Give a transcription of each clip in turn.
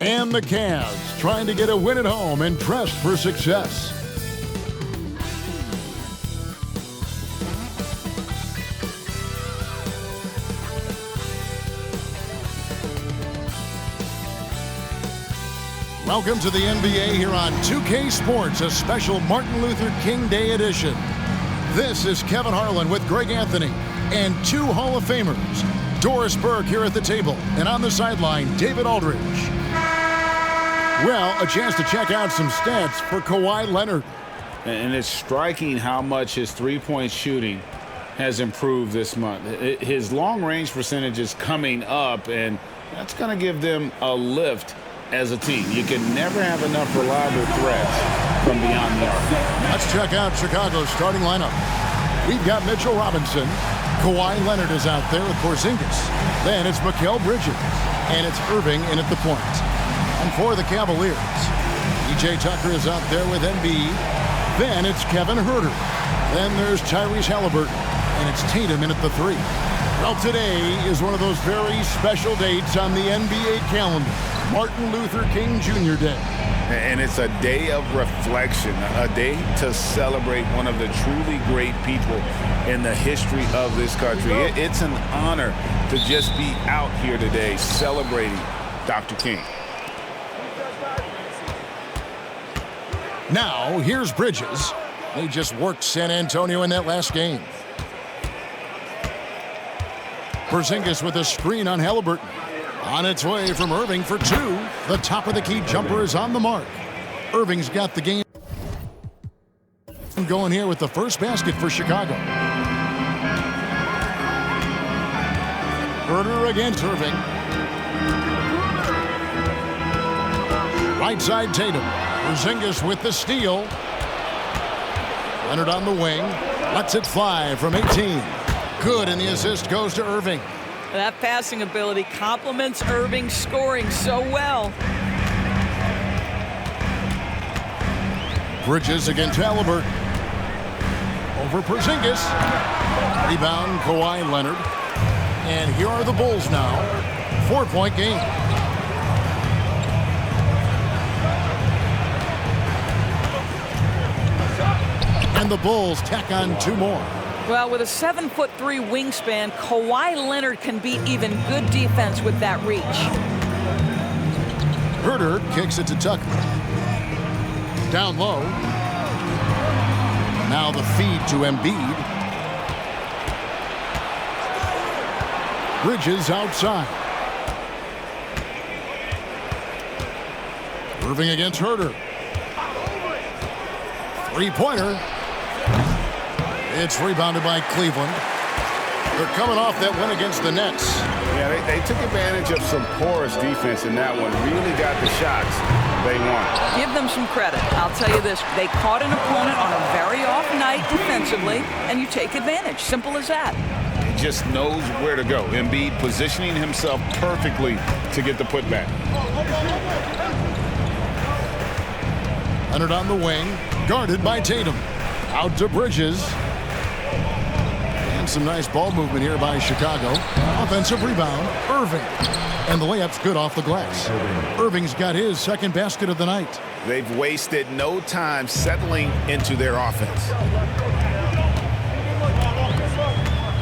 And the Cavs trying to get a win at home and pressed for success. Welcome to the NBA here on 2K Sports, a special Martin Luther King Day edition. This is Kevin Harlan with Greg Anthony and two Hall of Famers, Doris Burke here at the table, and on the sideline, David Aldridge. Well, a chance to check out some stats for Kawhi Leonard. And it's striking how much his three-point shooting has improved this month. His long-range percentage is coming up, and that's going to give them a lift as a team. You can never have enough reliable threats from beyond the arc. Let's check out Chicago's starting lineup. We've got Mitchell Robinson. Kawhi Leonard is out there with Porzingis. Then it's Mikal Bridges. And it's Irving in at the point. And for the Cavaliers, PJ Tucker is out there with Embiid. Then it's Kevin Huerter. Then there's Tyrese Halliburton. And it's Tatum in at the three. Well, today is one of those very special dates on the NBA calendar. Martin Luther King Jr. Day. And it's a day of reflection, a day to celebrate one of the truly great people in the history of this country. It's an honor to just be out here today celebrating Dr. King. Now, here's Bridges. They just worked San Antonio in that last game. Porzingis with a screen on Halliburton. On its way from Irving for two. The top of the key jumper is on the mark. Irving's got the game going here with the first basket for Chicago. Huerter against Irving. Right side Tatum. Porzingis with the steal. Leonard on the wing. Lets it fly from 18. Good, and the assist goes to Irving. That passing ability complements Irving's scoring so well. Bridges against Halliburton. Over Porzingis. Rebound, Kawhi Leonard. And here are the Bulls now. 4-point game. And the Bulls tack on two more. Well, with a 7'3" wingspan, Kawhi Leonard can beat even good defense with that reach. Huerter kicks it to Tucker. Down low. Now the feed to Embiid. Bridges outside. Irving against Huerter. Three-pointer. It's rebounded by Cleveland. They're coming off that win against the Nets. Yeah, they took advantage of some porous defense in that one. Really got the shots they want. Give them some credit. I'll tell you this. They caught an opponent on a very off night defensively, and you take advantage. Simple as that. He just knows where to go. Embiid positioning himself perfectly to get the putback. Leonard on the wing. Guarded by Tatum. Out to Bridges. Some nice ball movement here by Chicago. Offensive rebound, Irving. And the layup's good off the glass. Irving's got his second basket of the night. They've wasted no time settling into their offense.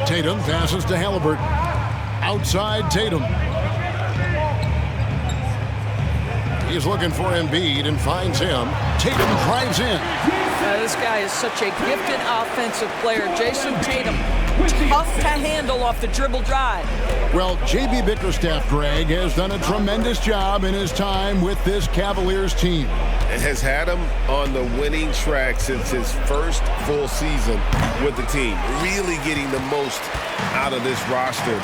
Tatum passes to Halliburton. Outside Tatum. He's looking for Embiid and finds him. Tatum drives in. This guy is such a gifted offensive player. Jason Tatum, tough to handle off the dribble drive. Well, J.B. Bickerstaff, Greg, has done a tremendous job in his time with this Cavaliers team. It has had him on the winning track since his first full season with the team. Really getting the most out of this roster.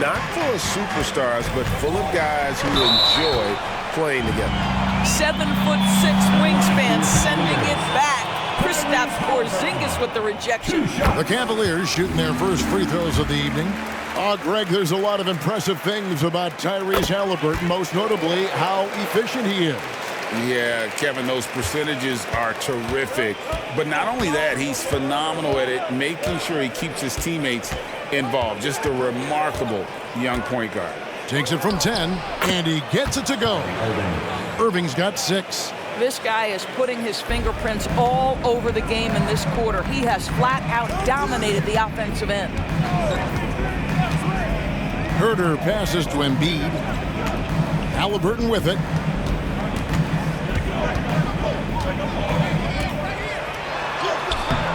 Not full of superstars, but full of guys who enjoy playing together. 7'6" wingspan, sending it back. Kristaps Porzingis with the rejection. The Cavaliers shooting their first free throws of the evening. Greg, there's a lot of impressive things about Tyrese Halliburton, most notably how efficient he is. Yeah, Kevin, those percentages are terrific. But not only that, he's phenomenal at it, making sure he keeps his teammates involved. Just a remarkable young point guard. Takes it from 10, and he gets it to go. Irving's got 6. This guy is putting his fingerprints all over the game in this quarter. He has flat out dominated the offensive end. Herder passes to Embiid. Halliburton with it.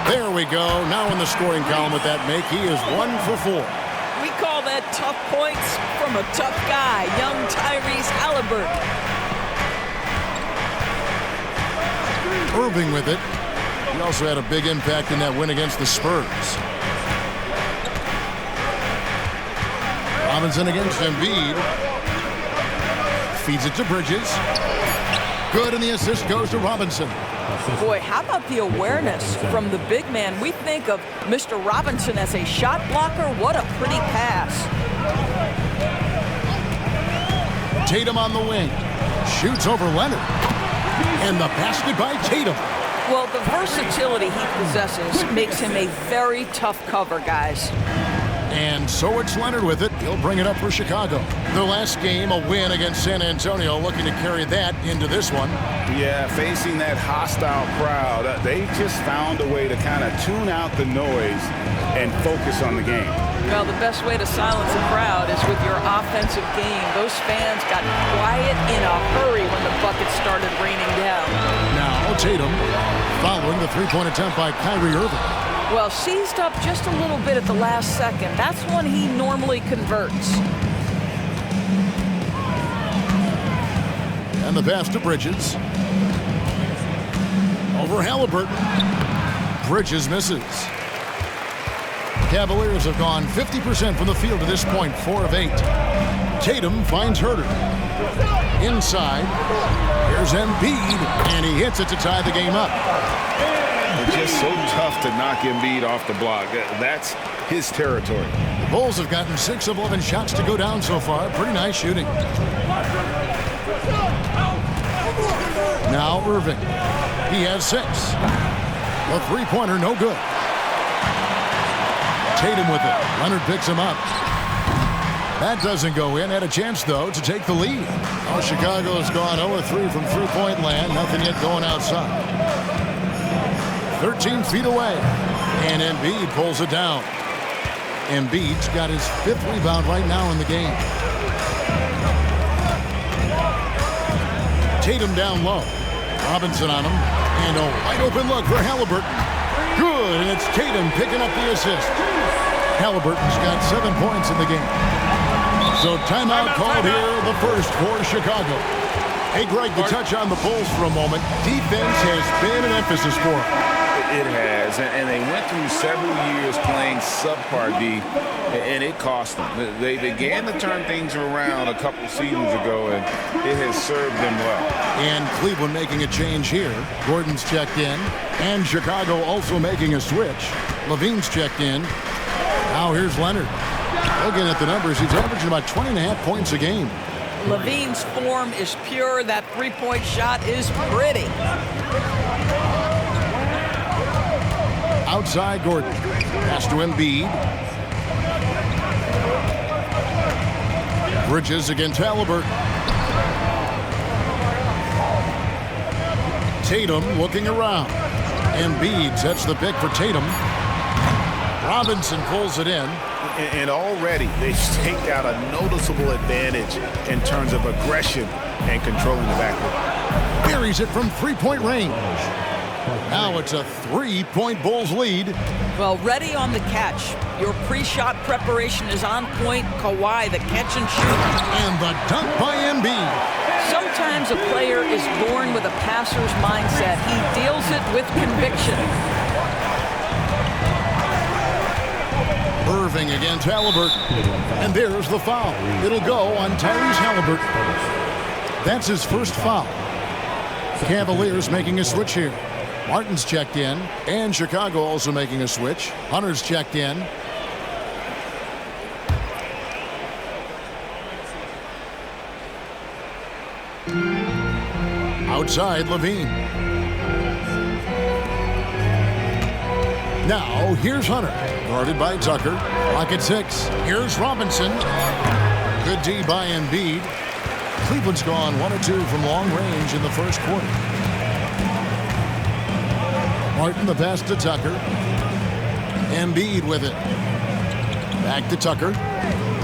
There we go. Now in the scoring column with that make, he is 1 for 4. We call that tough points from a tough guy, young Tyrese Halliburton. Irving with it. He also had a big impact in that win against the Spurs. Robinson against Embiid. Feeds it to Bridges. Good, and the assist goes to Robinson. Boy, how about the awareness from the big man? We think of Mr. Robinson as a shot blocker. What a pretty pass. Tatum on the wing. Shoots over Leonard. And the basket by Tatum. Well, the versatility he possesses makes him a very tough cover, guys. And so it's Leonard with it. He'll bring it up for Chicago. The last game, a win against San Antonio, looking to carry that into this one. Yeah, facing that hostile crowd, they just found a way to kind of tune out the noise and focus on the game. Well, the best way to silence a crowd is with your offensive game. Those fans got quiet in a hurry when the buckets started raining down. Now Tatum following the three-point attempt by Kyrie Irving. Well, seized up just a little bit at the last second. That's when he normally converts. And the pass to Bridges. Over Halliburton. Bridges misses. Cavaliers have gone 50% from the field to this point, 4 of 8. Tatum finds Herder. Inside. Here's Embiid, and he hits it to tie the game up. It's just so tough to knock Embiid off the block. That's his territory. The Bulls have gotten 6 of 11 shots to go down so far. Pretty nice shooting. Now Irving. He has 6. The three-pointer, no good. Tatum with it. Leonard picks him up. That doesn't go in. Had a chance, though, to take the lead. Oh, Chicago's gone 0-3 from three-point land. Nothing yet going outside. 13 feet away. And Embiid pulls it down. Embiid's got his 5th rebound right now in the game. Tatum down low. Robinson on him. And a wide open look for Halliburton. Good, and it's Tatum picking up the assist. Halliburton's got 7 points in the game. So timeout called here, the first for Chicago. Hey, Greg, to touch on the Bulls for a moment, defense has been an emphasis for them. It has, and they went through several years playing subpar D, and it cost them. They began to turn things around a couple seasons ago, and it has served them well. And Cleveland making a change here. Gordon's checked in, and Chicago also making a switch. Levine's checked in. Now here's Leonard. Looking at the numbers, he's averaging about 20.5 points a game. Levine's form is pure. That three-point shot is pretty. Outside Gordon. Pass to Embiid. Bridges against Halliburton. Tatum looking around. Embiid sets the pick for Tatum. Robinson pulls it in. And already they've staked out a noticeable advantage in terms of aggression and controlling the backcourt. Buries it from three-point range. Now it's a 3-point Bulls lead. Well, ready on the catch. Your pre-shot preparation is on point. Kawhi, the catch and shoot. And the dunk by Embiid. Sometimes a player is born with a passer's mindset. He deals it with conviction. Irving against Halliburton. And there's the foul. It'll go on Tyrese Halliburton. That's his first foul. Cavaliers making a switch here. Martin's checked in, and Chicago also making a switch. Hunter's checked in. Outside, Levine. Now, here's Hunter. Guarded by Tucker. Clock at 6. Here's Robinson. Good D by Embiid. Cleveland's gone 1 of 2 from long range in the first quarter. Martin, the pass to Tucker. Embiid with it. Back to Tucker.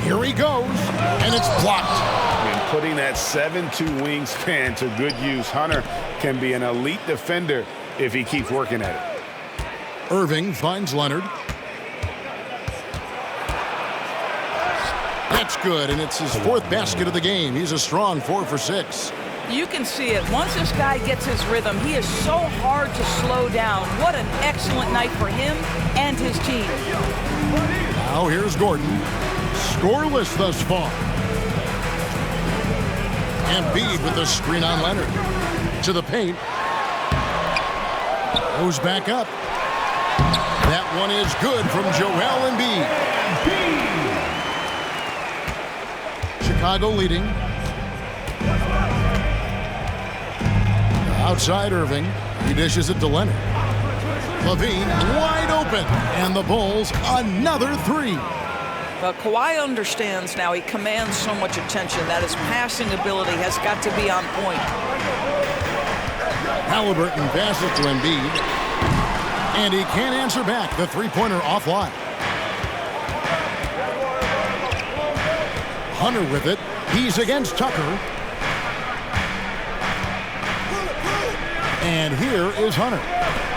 Here he goes, and it's blocked. And putting that 7'2" wingspan to good use, Hunter can be an elite defender if he keeps working at it. Irving finds Leonard. That's good, and it's his 4th basket of the game. He's a strong 4 for 6. You can see it. Once this guy gets his rhythm, he is so hard to slow down. What an excellent night for him and his team. Now here's Gordon. Scoreless thus far. Embiid with the screen on Leonard. To the paint. Goes back up. That one is good from Joel Embiid. Chicago leading. Outside Irving. He dishes it to Leonard. Levine wide open. And the Bulls another 3. But Kawhi understands now he commands so much attention that his passing ability has got to be on point. Halliburton passes to Embiid. And he can't answer back. The three-pointer offline. Hunter with it. He's against Tucker. And here is Hunter.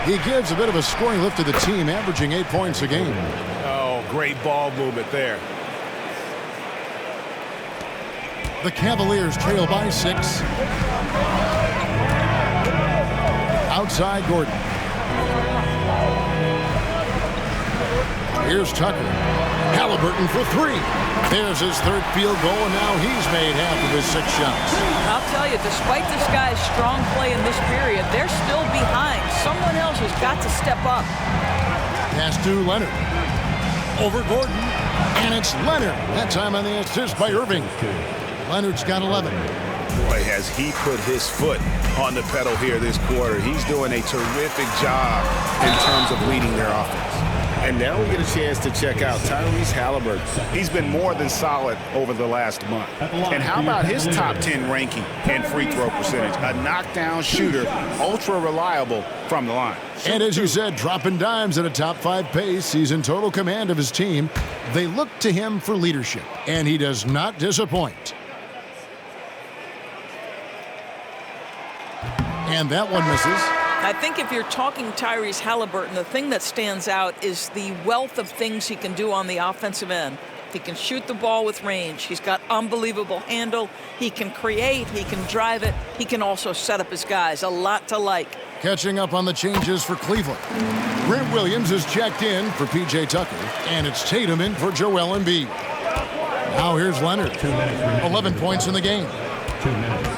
He gives a bit of a scoring lift to the team, averaging 8 points a game. Oh, great ball movement there. The Cavaliers trail by 6. Outside Gordon. Here's Tucker. Halliburton for 3. There's his 3rd field goal, and now he's made half of his 6 shots. I'll tell you, despite this guy's strong play in this period, they're still behind. Someone else has got to step up. Pass to Leonard. Over Gordon, and it's Leonard. That time on the assist by Irving. Leonard's got 11. Boy, has he put his foot on the pedal here this quarter. He's doing a terrific job in terms of leading their offense. And now we get a chance to check out Tyrese Halliburton. He's been more than solid over the last month. And how about his top 10 ranking and free throw percentage? A knockdown shooter, ultra reliable from the line. And as you said, dropping dimes at a top 5 pace. He's in total command of his team. They look to him for leadership, and he does not disappoint. And that one misses. I think if you're talking Tyrese Halliburton, the thing that stands out is the wealth of things he can do on the offensive end. He can shoot the ball with range. He's got unbelievable handle. He can create. He can drive it. He can also set up his guys. A lot to like. Catching up on the changes for Cleveland. Grant Williams is checked in for P.J. Tucker, and it's Tatum in for Joel Embiid. Now here's Leonard. 2 minutes remaining. 11 points in the game. 2 minutes.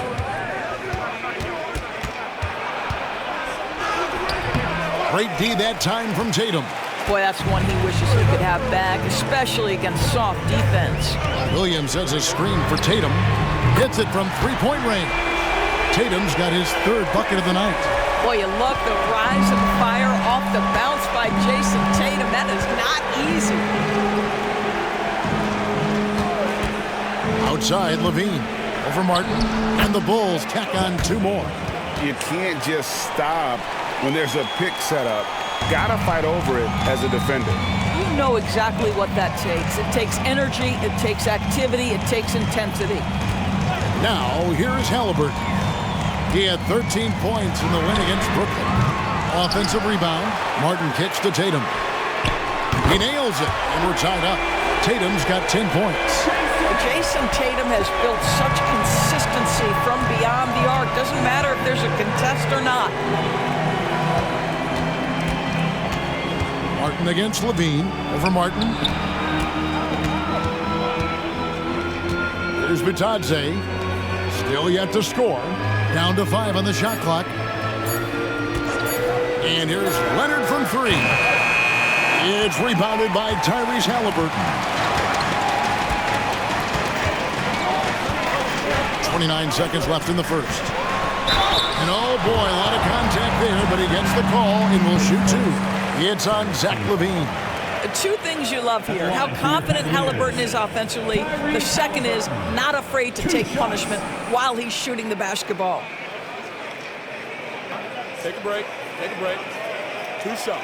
Great D that time from Tatum. Boy, that's one he wishes he could have back, especially against soft defense. Williams has a screen for Tatum. Hits it from three-point range. Tatum's got his 3rd bucket of the night. Boy, you love the rise of the fire off the bounce by Jason Tatum. That is not easy. Outside, Levine. Over Martin. And the Bulls tack on 2 more. You can't just stop when there's a pick set up. Gotta fight over it as a defender. You know exactly what that takes. It takes energy, it takes activity, it takes intensity. Now, here is Halliburton. He had 13 points in the win against Brooklyn. Offensive rebound. Martin kicks to Tatum. He nails it, and we're tied up. Tatum's got 10 points. Jason Tatum has built such consistency from beyond the arc. Doesn't matter if there's a contest or not. Martin against Levine. Over Martin. Here's Bitadze. Still yet to score. Down to 5 on the shot clock. And here's Leonard from 3. It's rebounded by Tyrese Halliburton. 29 seconds left in the first. And oh boy, a lot of contact there, but he gets the call and will shoot 2. It's on Zach LaVine. Two things you love here. How confident Halliburton is offensively. The second is not afraid to take punishment while he's shooting the basketball. Take a break. Take a break. 2 shots.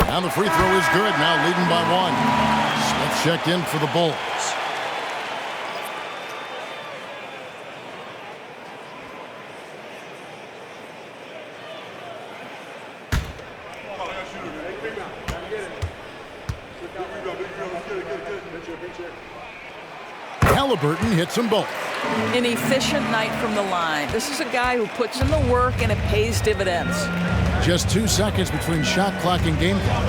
And the free throw is good. Now leading by 1. Smith checked in for the Bulls. Halliburton hits them both. An efficient night from the line. This is a guy who puts in the work and it pays dividends. Just 2 seconds between shot clock and game clock.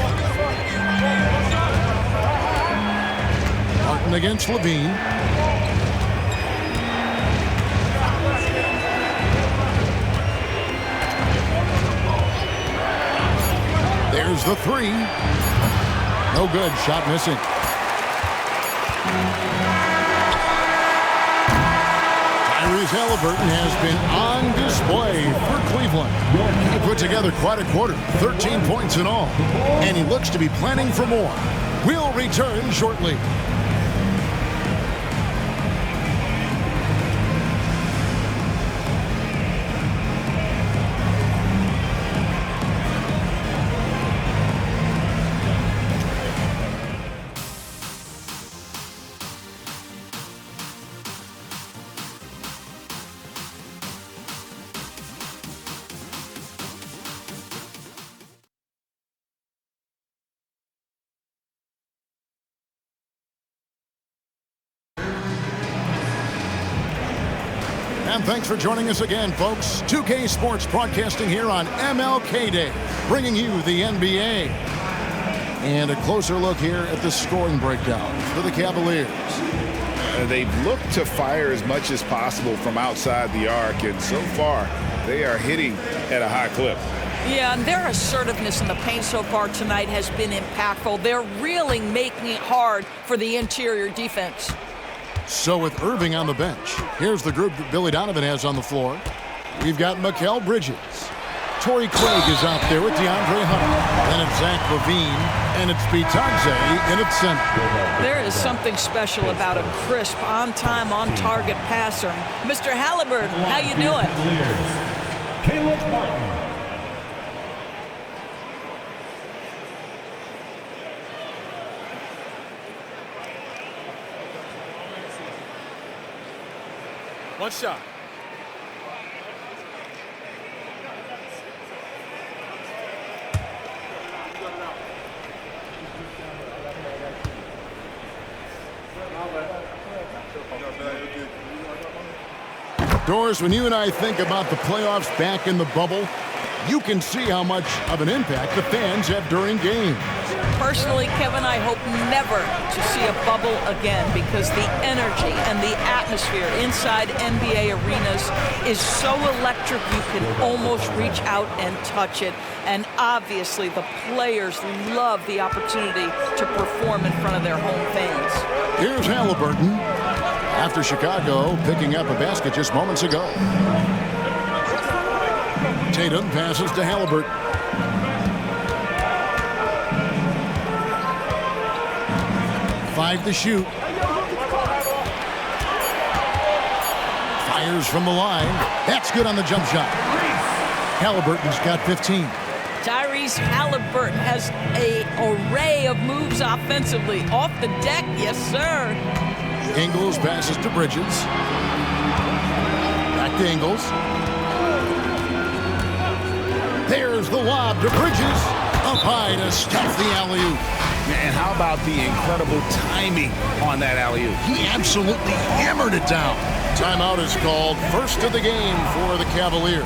Martin against Levine. There's the 3. No good. Shot missing. Halliburton has been on display for Cleveland. He put together quite a quarter, 13 points in all, and he looks to be planning for more. We'll return shortly. And thanks for joining us again, folks. 2K Sports broadcasting here on MLK Day, bringing you the NBA. And a closer look here at the scoring breakdown for the Cavaliers. They've looked to fire as much as possible from outside the arc, and so far they are hitting at a high clip. Yeah, and their assertiveness in the paint so far tonight has been impactful. They're really making it hard for the interior defense. So with Irving on the bench, here's the group that Billy Donovan has on the floor. We've got Mikal Bridges. Torrey Craig is out there with DeAndre Hunter. Then it's Zach LaVine, and it's Bitadze in its center. There is something special about a crisp, on-time, on-target passer. Mr. Halliburton, how you doing? Caleb Martin. One shot. Doris, when you and I think about the playoffs back in the bubble, you can see how much of an impact the fans have during games. Personally, Kevin, I hope never to see a bubble again because the energy and the atmosphere inside NBA arenas is so electric you can almost reach out and touch it. And obviously, the players love the opportunity to perform in front of their home fans. Here's Halliburton after Chicago picking up a basket just moments ago. Tatum passes to Halliburton. Five to shoot. Fires from the line. That's good on the jump shot. Halliburton's got 15. Tyrese Halliburton has an array of moves offensively. Off the deck, yes, sir. Ingles passes to Bridges. Back to Ingles. There's the lob to Bridges. Up high to stuff the alley-oop. Man, how about the incredible timing on that alley-oop? He absolutely hammered it down. Timeout is called. First of the game for the Cavaliers.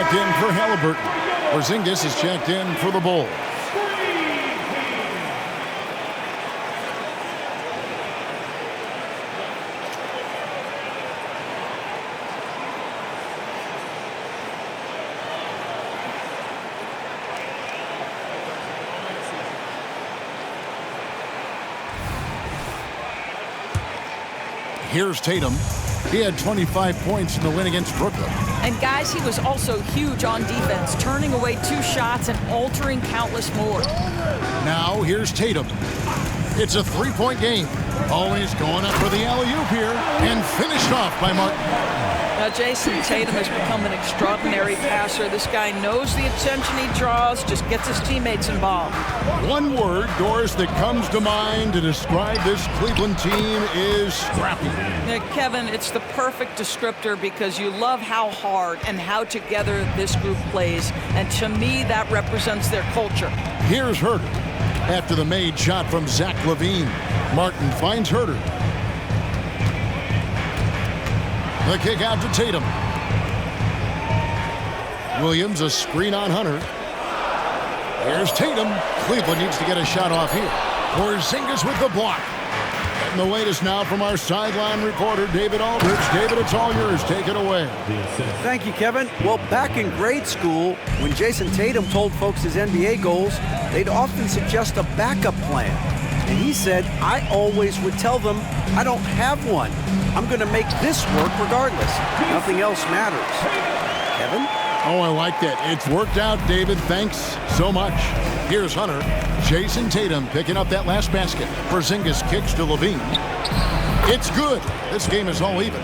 checked in for Halliburton. Porzingis is checked in for the Bulls. Here's Tatum. He had 25 points in the win against Brooklyn. And guys, he was also huge on defense, turning away 2 shots and altering countless more. Now here's Tatum. It's a three-point game. Always going up for the alley-oop here and finished off by Martin. Now, Jason Tatum has become an extraordinary passer. This guy knows the attention he draws, just gets his teammates involved. One word, Doris, that comes to mind to describe this Cleveland team is scrappy. Now, Kevin, it's the perfect descriptor because you love how hard and how together this group plays. And to me, that represents their culture. Here's Herter. After the made shot from Zach LaVine, Martin finds Herter. The kick out to Tatum. Williams, a screen on Hunter. Here's Tatum. Cleveland needs to get a shot off here. Porzingis with the block. And the latest now from our sideline reporter, David Aldridge. David, it's all yours. Take it away. Thank you, Kevin. Well, back in grade school, when Jason Tatum told folks his NBA goals, they'd often suggest a backup plan. And he said, I always would tell them, I don't have one. I'm going to make this work regardless. Nothing else matters. Kevin? Oh, I like that. It's worked out, David. Thanks so much. Here's Hunter. Jason Tatum picking up that last basket. Porzingis kicks to LaVine. It's good. This game is all even.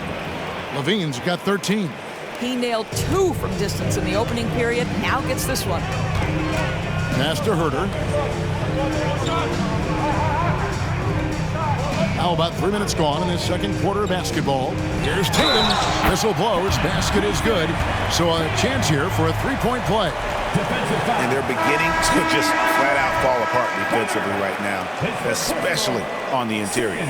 LaVine's got 13. He nailed 2 from distance in the opening period. Now gets this one. Pass to Herter. Now about 3 minutes gone in this second quarter of basketball. Here's Tatum. Whistle blows. Basket is good. So a chance here for a three-point play. And they're beginning to just flat out fall apart defensively right now, especially on the interior.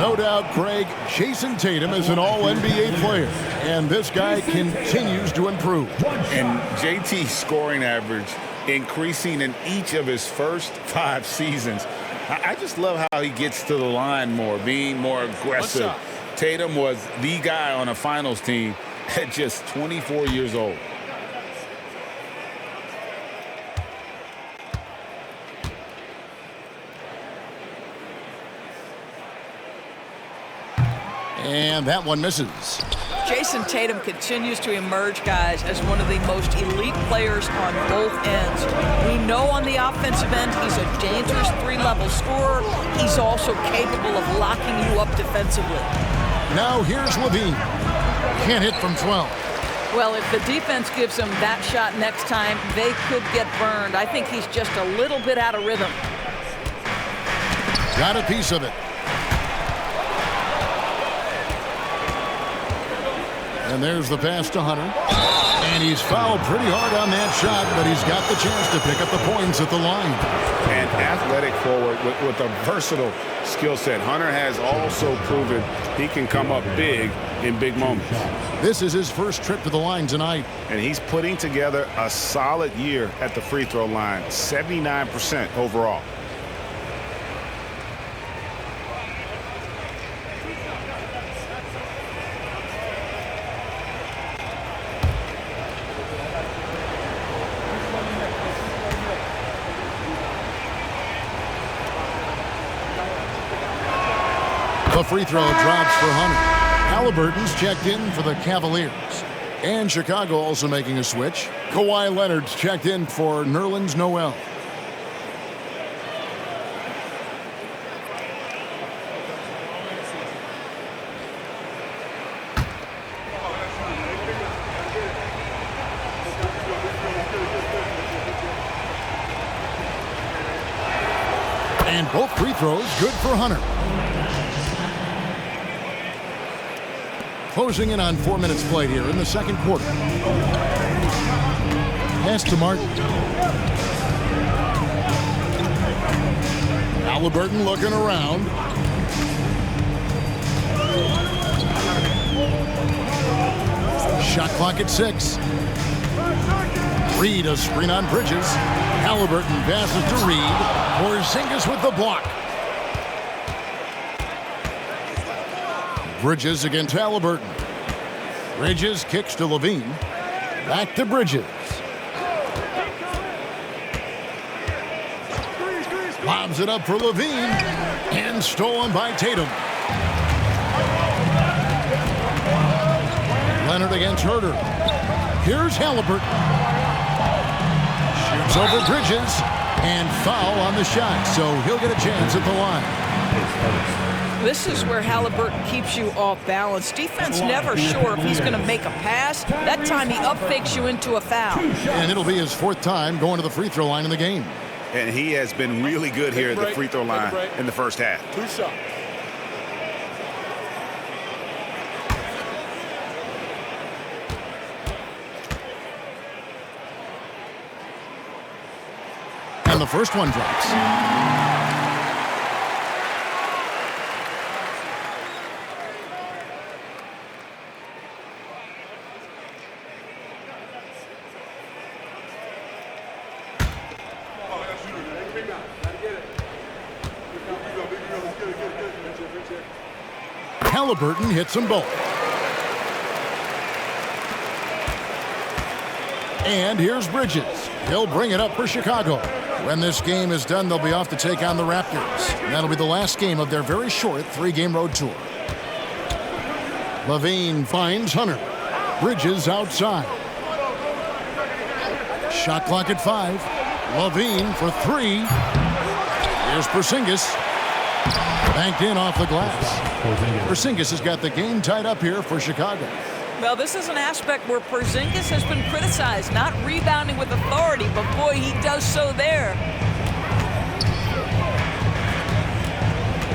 No doubt, Craig, Jason Tatum is an all-NBA player, and this guy continues to improve. And JT's scoring average increasing in each of his first 5 seasons. I just love how he gets to the line more, being more aggressive. Tatum was the guy on a finals team at just 24 years old. And that one misses. Jason Tatum continues to emerge, guys, as one of the most elite players on both ends. We know on the offensive end he's a dangerous 3-level scorer. He's also capable of locking you up defensively. Now here's LaVine. Can't hit from 12. Well, if the defense gives him that shot next time, they could get burned. I think he's just a little bit out of rhythm. Got a piece of it. And there's the pass to Hunter. And he's fouled pretty hard on that shot, but he's got the chance to pick up the points at the line. An athletic forward with a versatile skill set. Hunter has also proven he can come up big in big moments. This is his first trip to the line tonight. And he's putting together a solid year at the free throw line, 79% overall. The free throw drops for Hunter. Halliburton's checked in for the Cavaliers. And Chicago also making a switch. Kawhi Leonard's checked in for Nerlens Noel. And both free throws good for Hunter. Closing in on 4 minutes played here in the second quarter. Pass to Martin. Halliburton looking around. Shot clock at 6. Reed, a screen on Bridges. Halliburton passes to Reed. Porzingis with the block. Bridges against Halliburton. Bridges kicks to Levine. Back to Bridges. Lobs it up for Levine. And stolen by Tatum. Leonard against Herter. Here's Halliburton. Shoots over Bridges. And foul on the shot, so he'll get a chance at the line. This is where Halliburton keeps you off balance. Defense never sure if he's going to make a pass. That time he up fakes you into a foul. And it'll be his 4th time going to the free throw line in the game. And he has been really good here at the free throw line in the first half. 2 shots. And the first one drops. Halliburton hits them both. And here's Bridges. He'll bring it up for Chicago. When this game is done, they'll be off to take on the Raptors. And that'll be the last game of their very short 3-game road tour. Levine finds Hunter. Bridges outside. Shot clock at 5. Levine for 3. Here's Porzingis. Banked in off the glass. Porzingis has got the game tied up here for Chicago. Well, this is an aspect where Porzingis has been criticized, not rebounding with authority, but boy, he does so there.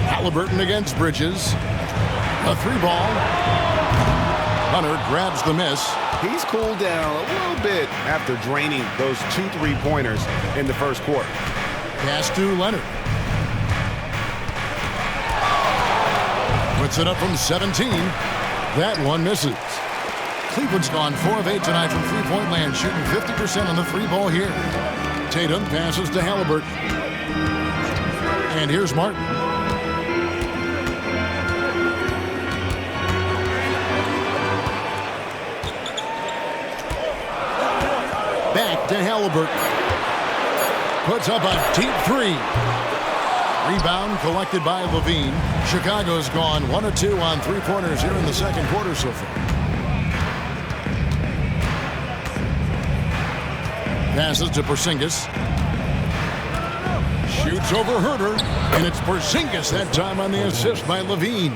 Halliburton against Bridges. A 3-ball. Hunter grabs the miss. He's cooled down a little bit after draining those 2 3-pointers in the first quarter. Pass to Leonard. Puts it up from 17. That one misses. Cleveland's gone 4 of 8 tonight from three-point land, shooting 50% on the 3-ball here. Tatum passes to Halliburton. And here's Martin. Back to Halliburton. Puts up a deep 3. Rebound collected by Levine. Chicago's gone 1 of 2 on 3-pointers here in the second quarter so far. Passes to Porzingis. Shoots over Herter. And it's Porzingis that time on the assist by Levine.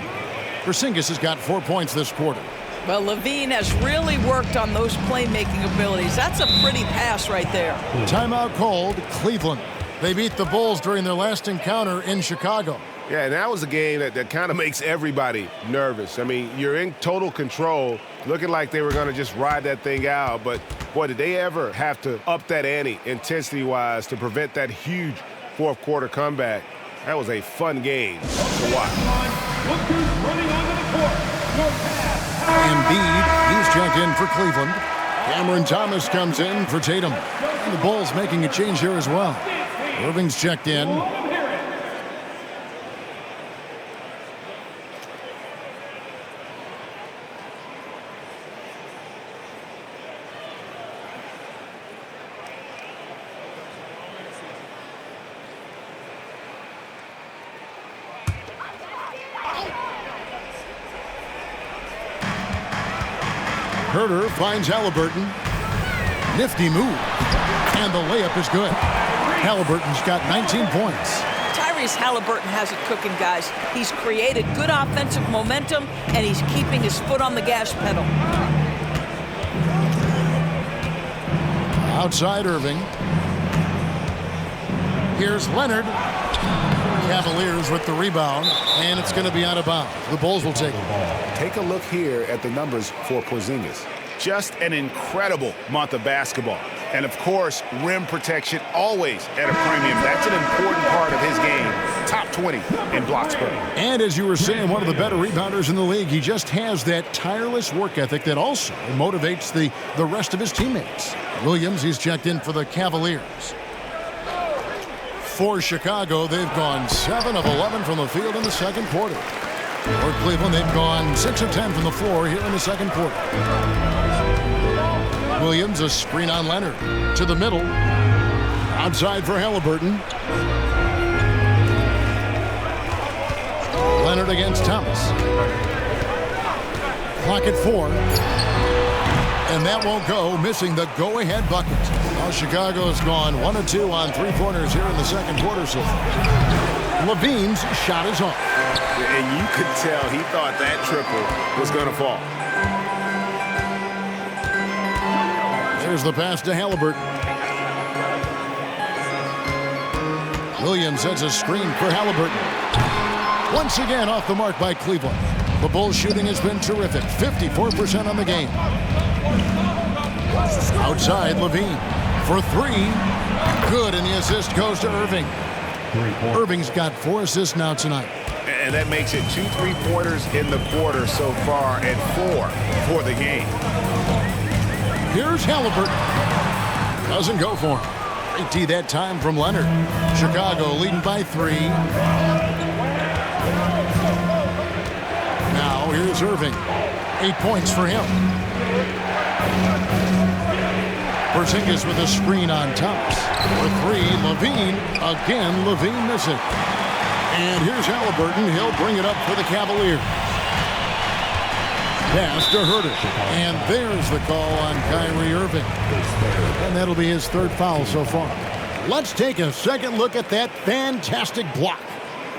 Porzingis has got 4 points this quarter. Well, Levine has really worked on those playmaking abilities. That's a pretty pass right there. Timeout called. Cleveland. They beat the Bulls during their last encounter in Chicago. Yeah, and that was a game that kind of makes everybody nervous. I mean, you're in total control, looking like they were going to just ride that thing out. But, boy, did they ever have to up that ante intensity-wise to prevent that huge fourth-quarter comeback. That was a fun game to watch. Embiid, he's checked in for Cleveland. Cameron Thomas comes in for Tatum. And the Bulls making a change here as well. Irving's checked in. Herter finds Halliburton. Nifty move. And the layup is good. Halliburton's got 19 points. Tyrese Halliburton has it cooking, guys. He's created good offensive momentum, and he's keeping his foot on the gas pedal. Outside Irving. Here's Leonard. Cavaliers with the rebound, and it's going to be out of bounds. The Bulls will take it. Take a look here at the numbers for Porzingis. Just an incredible month of basketball. And, of course, rim protection always at a premium. That's an important part of his game. Top 20 in blocks per. And as you were saying, one of the better rebounders in the league. He just has that tireless work ethic that also motivates the rest of his teammates. Williams, he's checked in for the Cavaliers. For Chicago, they've gone 7 of 11 from the field in the second quarter. For Cleveland, they've gone 6 of 10 from the floor here in the second quarter. Williams, a screen on Leonard. To the middle. Outside for Halliburton. Leonard against Thomas. Clock at 4. And that won't go, missing the go-ahead bucket. Well, Chicago's gone 1 of 2 on three-pointers here in the second quarter so far. Levine's shot is off. And you could tell he thought that triple was going to fall. There's the pass to Halliburton. Williams sets a screen for Halliburton. Once again off the mark by Cleveland. The Bulls shooting has been terrific. 54% on the game. Outside, Levine for 3. Good, and the assist goes to Irving. Irving's got 4 assists now tonight. And that makes it 2 3-pointers in the quarter so far and 4 for the game. Here's Halliburton. Doesn't go for him. Great D that time from Leonard. Chicago leading by 3. Now here's Irving. 8 points for him. Porzingis with a screen on Thomas. For 3, Levine. Again, Levine missing. And here's Halliburton. He'll bring it up for the Cavaliers. Pass to Herter. And there's the call on Kyrie Irving. And that'll be his 3rd foul so far. Let's take a second look at that fantastic block.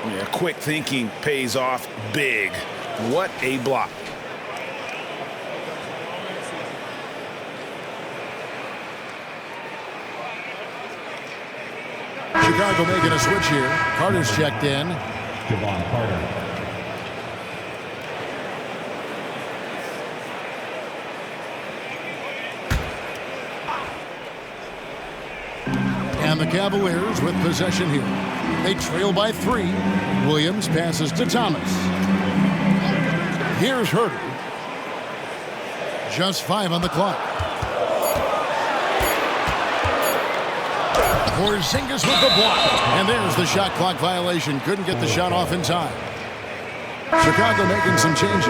Yeah, quick thinking pays off big. What a block. Chicago making a switch here. Carter's checked in. Javon Carter. And the Cavaliers with possession here. They trail by 3. Williams passes to Thomas. Here's Herter. Just 5 on the clock. Porzingis with the block. And there's the shot clock violation. Couldn't get the shot off in time. Chicago making some changes.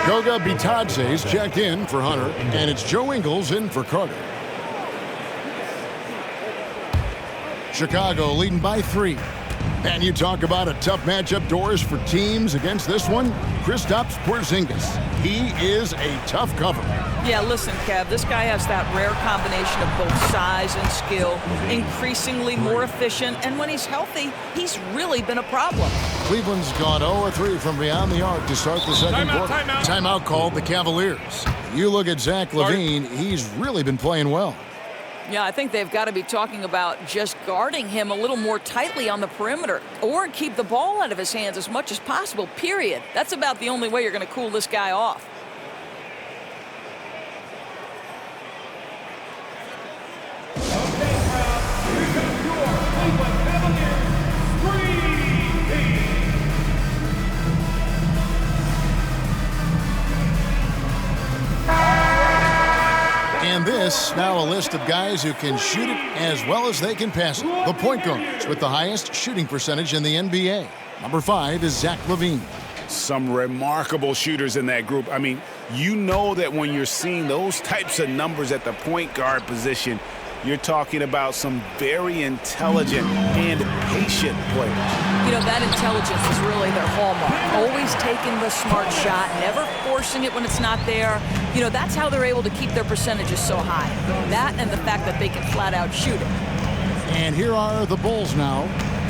Goga Bitadze's checked in for Hunter. And it's Joe Ingles in for Carter. Chicago leading by 3. And you talk about a tough matchup, Doris, for teams against this one. Kristaps Porzingis. He is a tough cover. Yeah, listen, Kev, this guy has that rare combination of both size and skill, increasingly more efficient, and when he's healthy, he's really been a problem. Cleveland's gone 0-3 from beyond the arc to start the second quarter. Timeout called the Cavaliers. You look at Zach LaVine, he's really been playing well. Yeah, I think they've got to be talking about just guarding him a little more tightly on the perimeter or keep the ball out of his hands as much as possible, period. That's about the only way you're going to cool this guy off. And this, now a list of guys who can shoot it as well as they can pass it. The point guards with the highest shooting percentage in the NBA. Number 5 is Zach LaVine. Some remarkable shooters in that group. I mean, you know that when you're seeing those types of numbers at the point guard position, you're talking about some very intelligent and patient players. You know, that intelligence is really their hallmark. Always taking the smart shot, never forcing it when it's not there. You know, that's how they're able to keep their percentages so high. That and the fact that they can flat out shoot it. And here are the Bulls now,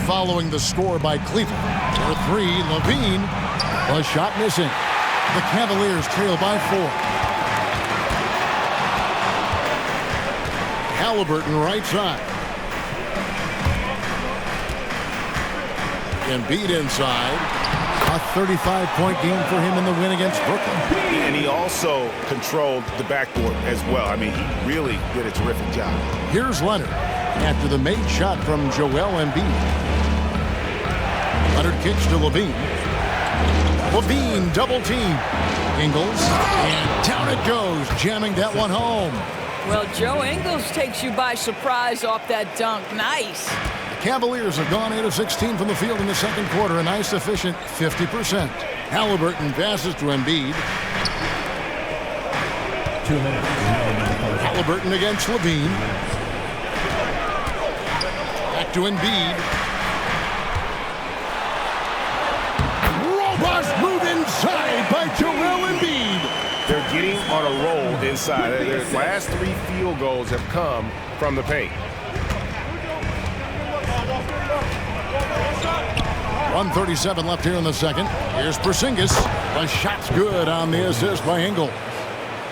following the score by Cleveland. For 3, LaVine, a shot missing. The Cavaliers trail by 4. Halliburton right side. Embiid inside. A 35-point game for him in the win against Brooklyn. And he also controlled the backboard as well. I mean, he really did a terrific job. Here's Leonard after the made shot from Joel Embiid. Leonard kicks to Levine. Levine double team. Ingles, and down it goes, jamming that one home. Well, Joe Ingles takes you by surprise off that dunk. Nice. The Cavaliers have gone 8 of 16 from the field in the second quarter, a nice efficient 50%. Halliburton passes to Embiid. 2 minutes. Halliburton against Levine. Back to Embiid. Robust move inside by Joel Embiid. They're getting on a roll inside. Their last 3 field goals have come from the paint. 1:37 left here in the second. Here's Porzingis. The shot's good on the assist by Engel.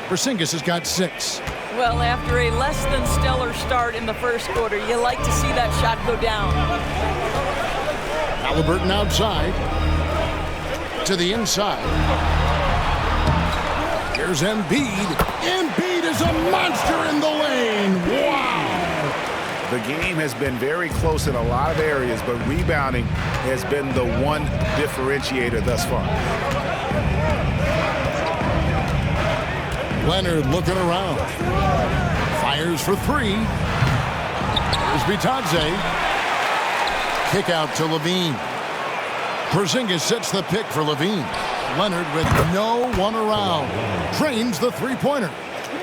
Porzingis has got 6. Well, after a less than stellar start in the first quarter, you like to see that shot go down. Halliburton outside. To the inside. Here's Embiid. Embiid is a monster in the lane. Wow. The game has been very close in a lot of areas, but rebounding has been the one differentiator thus far. Leonard looking around. Fires for 3. Here's Bitadze. Kick out to Levine. Porzingis sets the pick for Levine. Leonard with no one around. Drains the three-pointer.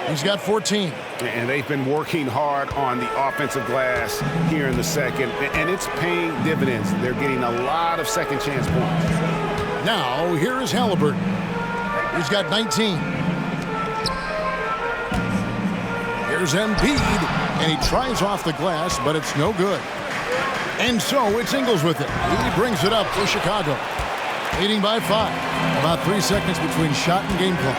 He's got 14. And they've been working hard on the offensive glass here in the second, and it's paying dividends. They're getting a lot of second chance points. Now, here is Halliburton. He's got 19. Here's Embiid, and he tries off the glass, but it's no good. And so it's Ingles with it. He brings it up for Chicago. Leading by 5. About 3 seconds between shot and game clock.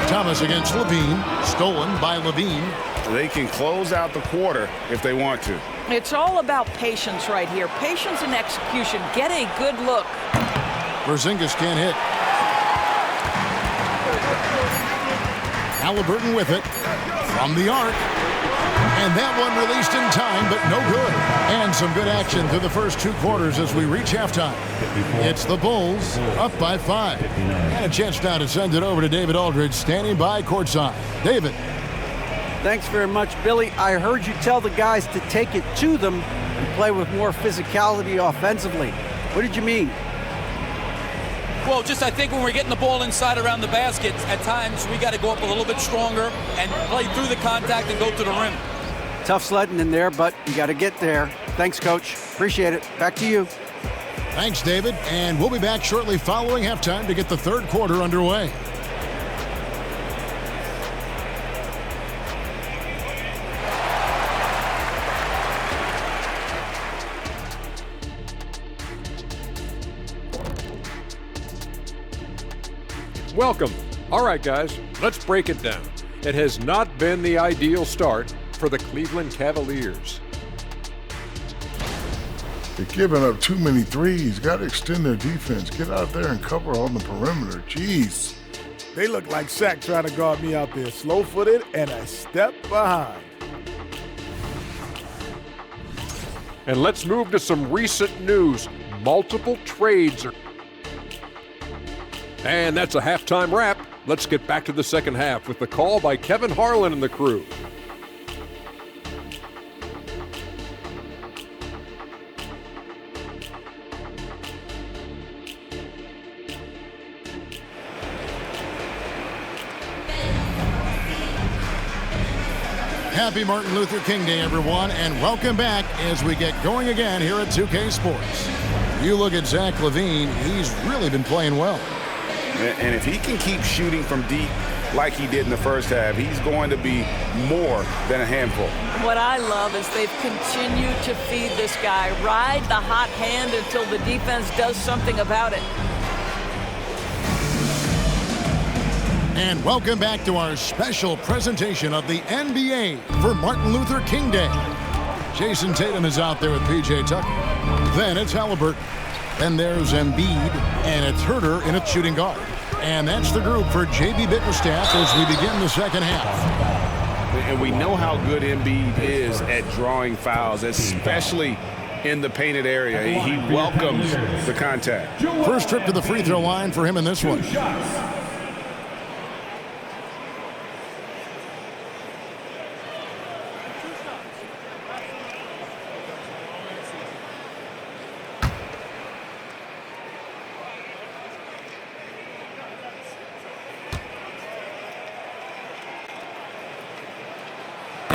Thomas against Levine. Stolen by Levine. They can close out the quarter if they want to. It's all about patience right here. Patience and execution. Get a good look. Porzingis can't hit. Halliburton with it. From the arc. And that one released in time, but no good. And some good action through the first 2 quarters as we reach halftime. It's the Bulls up by 5. And a chance now to send it over to David Aldridge, standing by courtside. David. Thanks very much, Billy. I heard you tell the guys to take it to them and play with more physicality offensively. What did you mean? Well, just I think when we're getting the ball inside around the basket, at times we got to go up a little bit stronger and play through the contact and go to the rim. Tough sledding in there, but you got to get there. Thanks, Coach. Appreciate it. Back to you. Thanks, David. And we'll be back shortly following halftime to get the third quarter underway. Welcome. All right, guys, let's break it down. It has not been the ideal start for the Cleveland Cavaliers. They're giving up too many threes. Got to extend their defense. Get out there and cover on the perimeter. Jeez. They look like Shaq trying to guard me out there. Slow-footed and a step behind. And let's move to some recent news. Multiple trades are... And that's a halftime wrap. Let's get back to the second half with the call by Kevin Harlan and the crew. Happy Martin Luther King Day, everyone, and welcome back as we get going again here at 2K Sports. You look at Zach LaVine, he's really been playing well. And if he can keep shooting from deep like he did in the first half, he's going to be more than a handful. What I love is they've continued to feed this guy. Ride the hot hand until the defense does something about it. And welcome back to our special presentation of the NBA for Martin Luther King Day. Jason Tatum is out there with P.J. Tucker. Then it's Halliburton. Then there's Embiid, and it's Herter in its shooting guard. And that's the group for J.B. Bickerstaff as we begin the second half. And we know how good Embiid is at drawing fouls, especially in the painted area. He welcomes the contact. First trip to the free throw line for him in this one.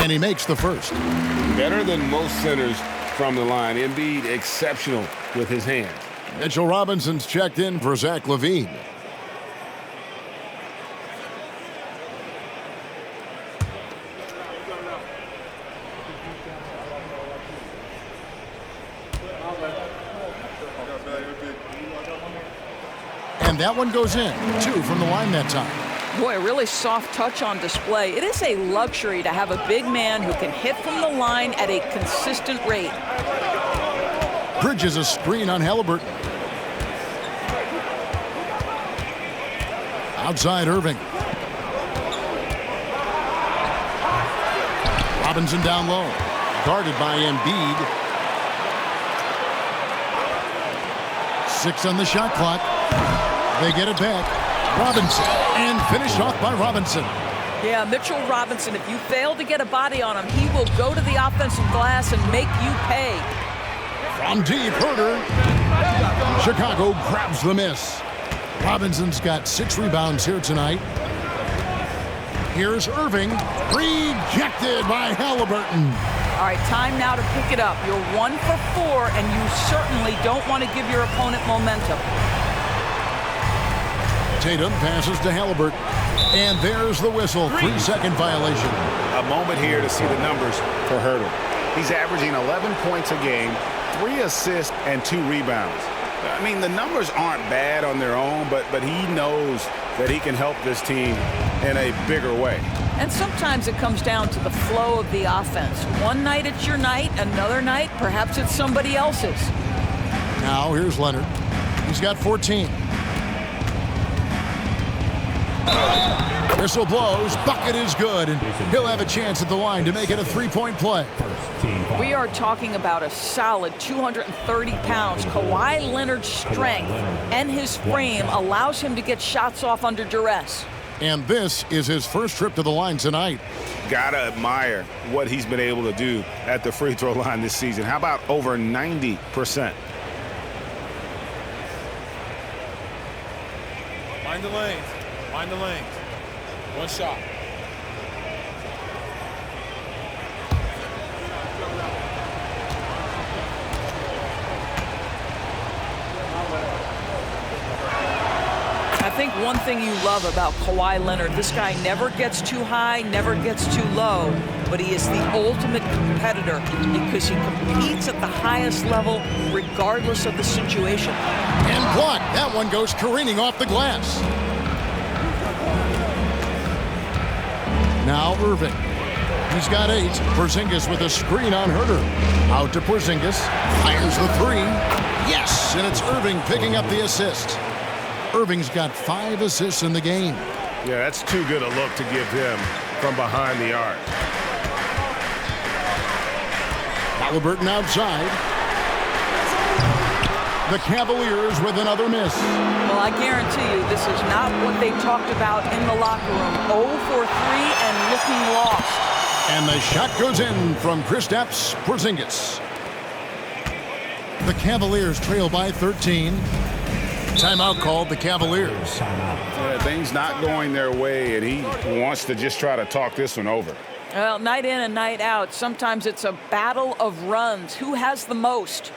And he makes the first. Better than most centers from the line. Embiid exceptional with his hands. Mitchell Robinson's checked in for Zach LaVine. And that one goes in. 2 from the line that time. Boy, a really soft touch on display. It is a luxury to have a big man who can hit from the line at a consistent rate. Bridges a screen on Halliburton. Outside Irving. Robinson down low. Guarded by Embiid. 6 on the shot clock. They get it back. Robinson, and finished off by Robinson. Yeah, Mitchell Robinson, if you fail to get a body on him, he will go to the offensive glass and make you pay. From deep, Herter. Chicago grabs the miss. Robinson's got 6 rebounds here tonight. Here's Irving, rejected by Halliburton. All right, time now to pick it up. You're 1 for 4, and you certainly don't want to give your opponent momentum. Tatum passes to Halliburton. And there's the whistle. 3-second violation. A moment here to see the numbers for Herter. He's averaging 11 points a game, 3 assists, and 2 rebounds. I mean, the numbers aren't bad on their own, but he knows that he can help this team in a bigger way. And sometimes it comes down to the flow of the offense. One night it's your night, another night perhaps it's somebody else's. Now here's Leonard. He's got 14. Whistle blows, bucket is good, and he'll have a chance at the line to make it a 3-point play. We are talking about a solid 230 pounds. Kawhi Leonard's strength and his frame allows him to get shots off under duress. And this is his first trip to the line tonight. Gotta admire what he's been able to do at the free throw line this season. How about over 90%? Find the lanes. Find the lanes. One shot. I think one thing you love about Kawhi Leonard, this guy never gets too high, never gets too low, but he is the ultimate competitor because he competes at the highest level regardless of the situation. And blocked. That one goes careening off the glass. Now Irving. He's got 8. Porzingis with a screen on Herter. Out to Porzingis. Fires the 3. Yes! And it's Irving picking up the assist. Irving's got 5 assists in the game. Yeah, that's too good a look to give him from behind the arc. Halliburton outside. The Cavaliers with another miss. Well, I guarantee you this is not what they talked about in the locker room. 0 for 3 and looking lost. And the shot goes in from Kristaps Porzingis. The Cavaliers trail by 13. Timeout called the Cavaliers. Yeah, things not going their way, and he wants to just try to talk this one over. Well, night in and night out, sometimes it's a battle of runs. Who has the most?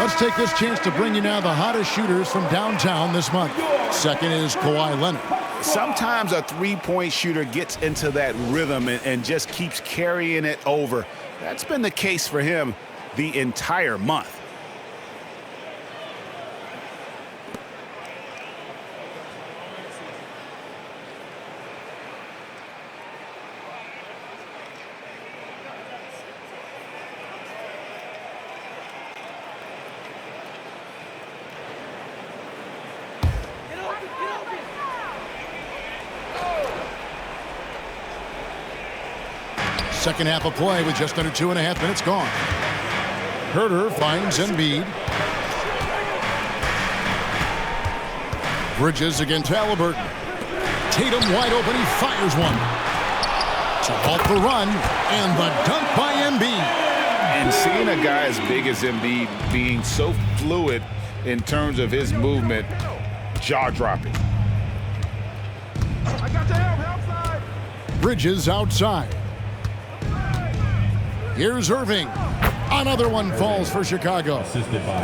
Let's take this chance to bring you now the hottest shooters from downtown this month. Second is Kawhi Leonard. Sometimes a three-point shooter gets into that rhythm and just keeps carrying it over. That's been the case for him the entire month. Second half of play with just under 2.5 minutes gone. Herter finds Embiid. Bridges against Halliburton. Tatum wide open. He fires one. To halt the run. And the dunk by Embiid. And seeing a guy as big as Embiid being so fluid in terms of his movement, jaw-dropping. Bridges outside. Here's Irving. Another one falls for Chicago.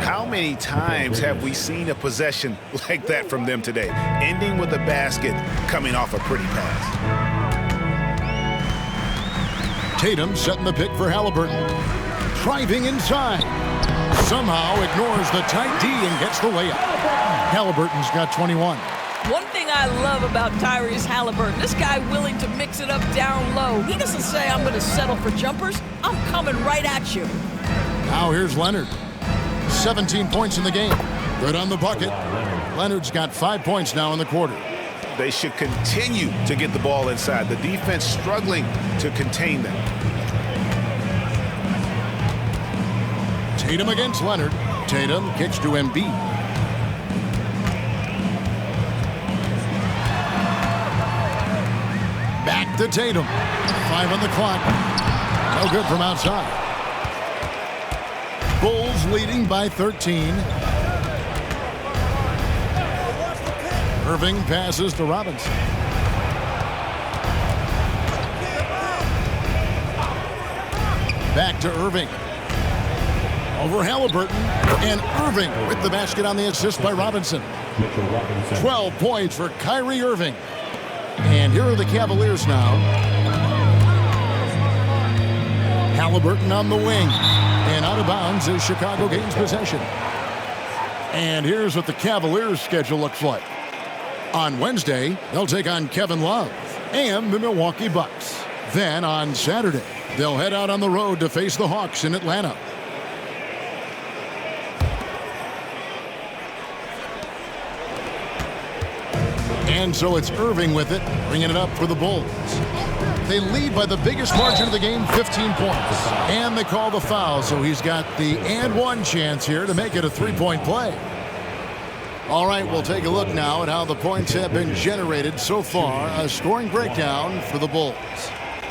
How many times have we seen a possession like that from them today, ending with a basket coming off a pretty pass? Tatum setting the pick for Halliburton. Driving inside. Somehow ignores the tight D and gets the layup. Halliburton's got 21. One thing I love about Tyrese Halliburton, this guy willing to mix it up down low. He doesn't say, I'm going to settle for jumpers. I'm coming right at you. Now here's Leonard. 17 points in the game. Good on the bucket. Leonard's got 5 points now in the quarter. They should continue to get the ball inside. The defense struggling to contain them. Tatum against Leonard. Tatum kicks to Embiid. Back to Tatum. 5 on the clock. No good from outside. Bulls leading by 13. Irving passes to Robinson. Back to Irving. Over Halliburton. And Irving with the basket on the assist by Robinson. 12 points for Kyrie Irving. And here are the Cavaliers now. Halliburton on the wing. And out of bounds as Chicago gains possession. And here's what the Cavaliers' schedule looks like. On Wednesday, they'll take on Kevin Love and the Milwaukee Bucks. Then on Saturday, they'll head out on the road to face the Hawks in Atlanta. And so it's Irving with it, bringing it up for the Bulls. They lead by the biggest margin of the game, 15 points. And they call the foul, so he's got the and one chance here to make it a three-point play. All right, we'll take a look now at how the points have been generated so far. A scoring breakdown for the Bulls.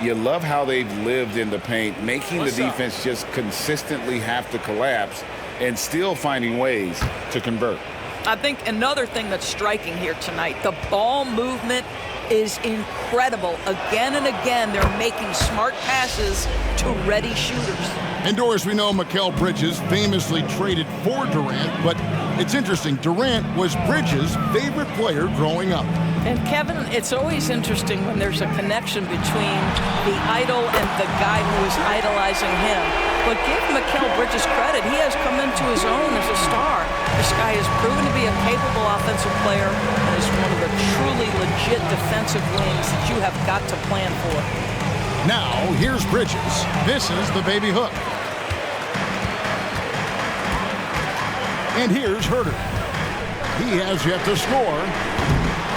You love how they've lived in the paint, making the defense just consistently have to collapse and still finding ways to convert. I think another thing that's striking here tonight, the ball movement is incredible. Again and again, they're making smart passes to ready shooters. And Doris, we know Mikal Bridges famously traded for Durant, but it's interesting. Durant was Bridges' favorite player growing up. And Kevin, it's always interesting when there's a connection between the idol and the guy who is idolizing him. But give Mikal Bridges credit. He has come into his own as a star. This guy has proven to be a capable offensive player and is one of the truly legit defensive wings that you have got to plan for. Now, here's Bridges. This is the baby hook. And here's Herter. He has yet to score.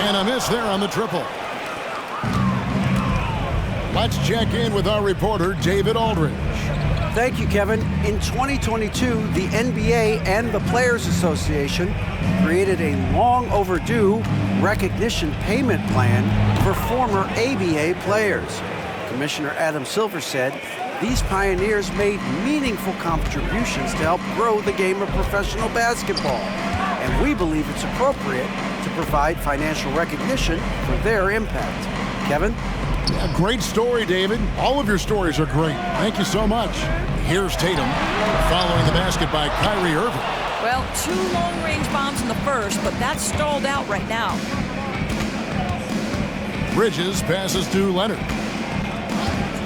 And a miss there on the triple. Let's check in with our reporter, David Aldridge. Thank you, Kevin. In 2022, the NBA and the Players Association created a long overdue recognition payment plan for former ABA players. Commissioner Adam Silver said these pioneers made meaningful contributions to help grow the game of professional basketball, and we believe it's appropriate to provide financial recognition for their impact. Kevin? A great story, David. All of your stories are great. Thank you so much. Here's Tatum following the basket by Kyrie Irving. Well, 2 long-range bombs in the first, but that's stalled out right now. Bridges passes to Leonard.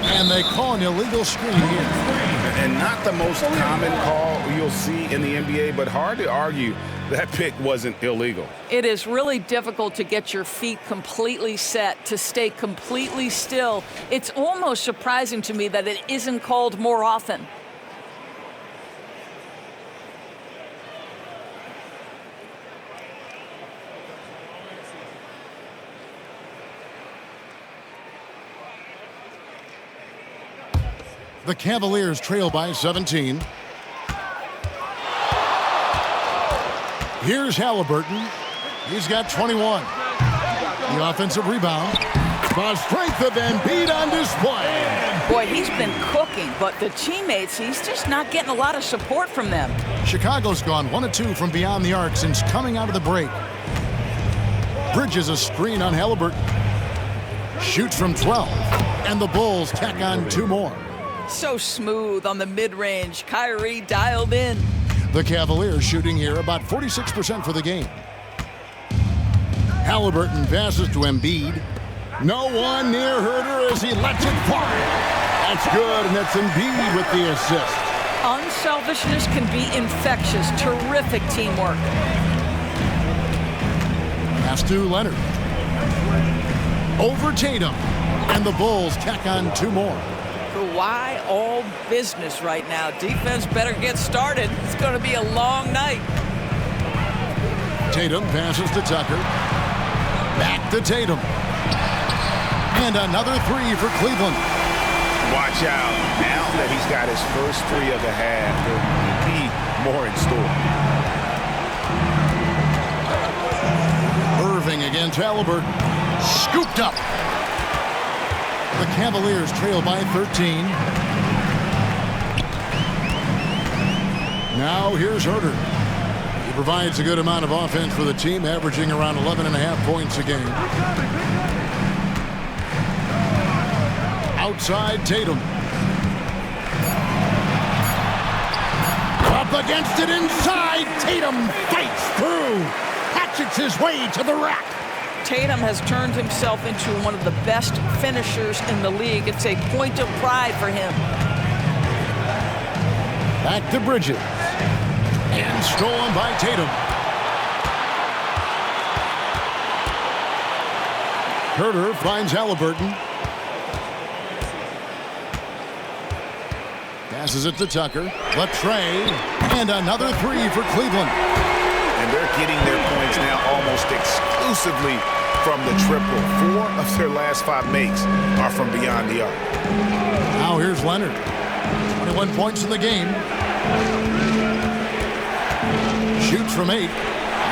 And they call an illegal screen here. And not the most common call you'll see in the NBA, but hard to argue that pick wasn't illegal. It is really difficult to get your feet completely set, to stay completely still. It's almost surprising to me that it isn't called more often. The Cavaliers trail by 17. Here's Halliburton. He's got 21. The offensive rebound. The strength of Embiid on display. Boy, he's been cooking, but the teammates, he's just not getting a lot of support from them. Chicago's gone 1 of 2 from beyond the arc since coming out of the break. Bridges a screen on Halliburton. Shoots from 12. And the Bulls tack on 2 more. So smooth on the mid-range. Kyrie dialed in. The Cavaliers shooting here about 46% for the game. Halliburton passes to Embiid. No one near Herter as he lets it fly. That's good, and that's Embiid with the assist. Unselfishness can be infectious. Terrific teamwork. Pass to Leonard. Over Tatum. And the Bulls tack on 2 more. Kawhi all business right now. Defense better get started. It's going to be a long night. Tatum passes to Tucker. Back to Tatum. And another 3 for Cleveland. Watch out. Now that he's got his first 3 of the half, there will be more in store. Irving against Halliburton. Scooped up. The Cavaliers trail by 13. Now here's Herter. He provides a good amount of offense for the team, averaging around 11.5 points a game. Outside Tatum. Up against it inside. Tatum fights through. Hatchets his way to the rack. Tatum has turned himself into one of the best finishers in the league. It's a point of pride for him. Back to Bridges. And stolen by Tatum. Herter finds Halliburton. Passes it to Tucker. The tray. And another 3 for Cleveland. And they're getting their points now almost exclusively from the triple. 4 of their last 5 makes are from beyond the arc. Now here's Leonard. 21 points in the game. Shoots from 8.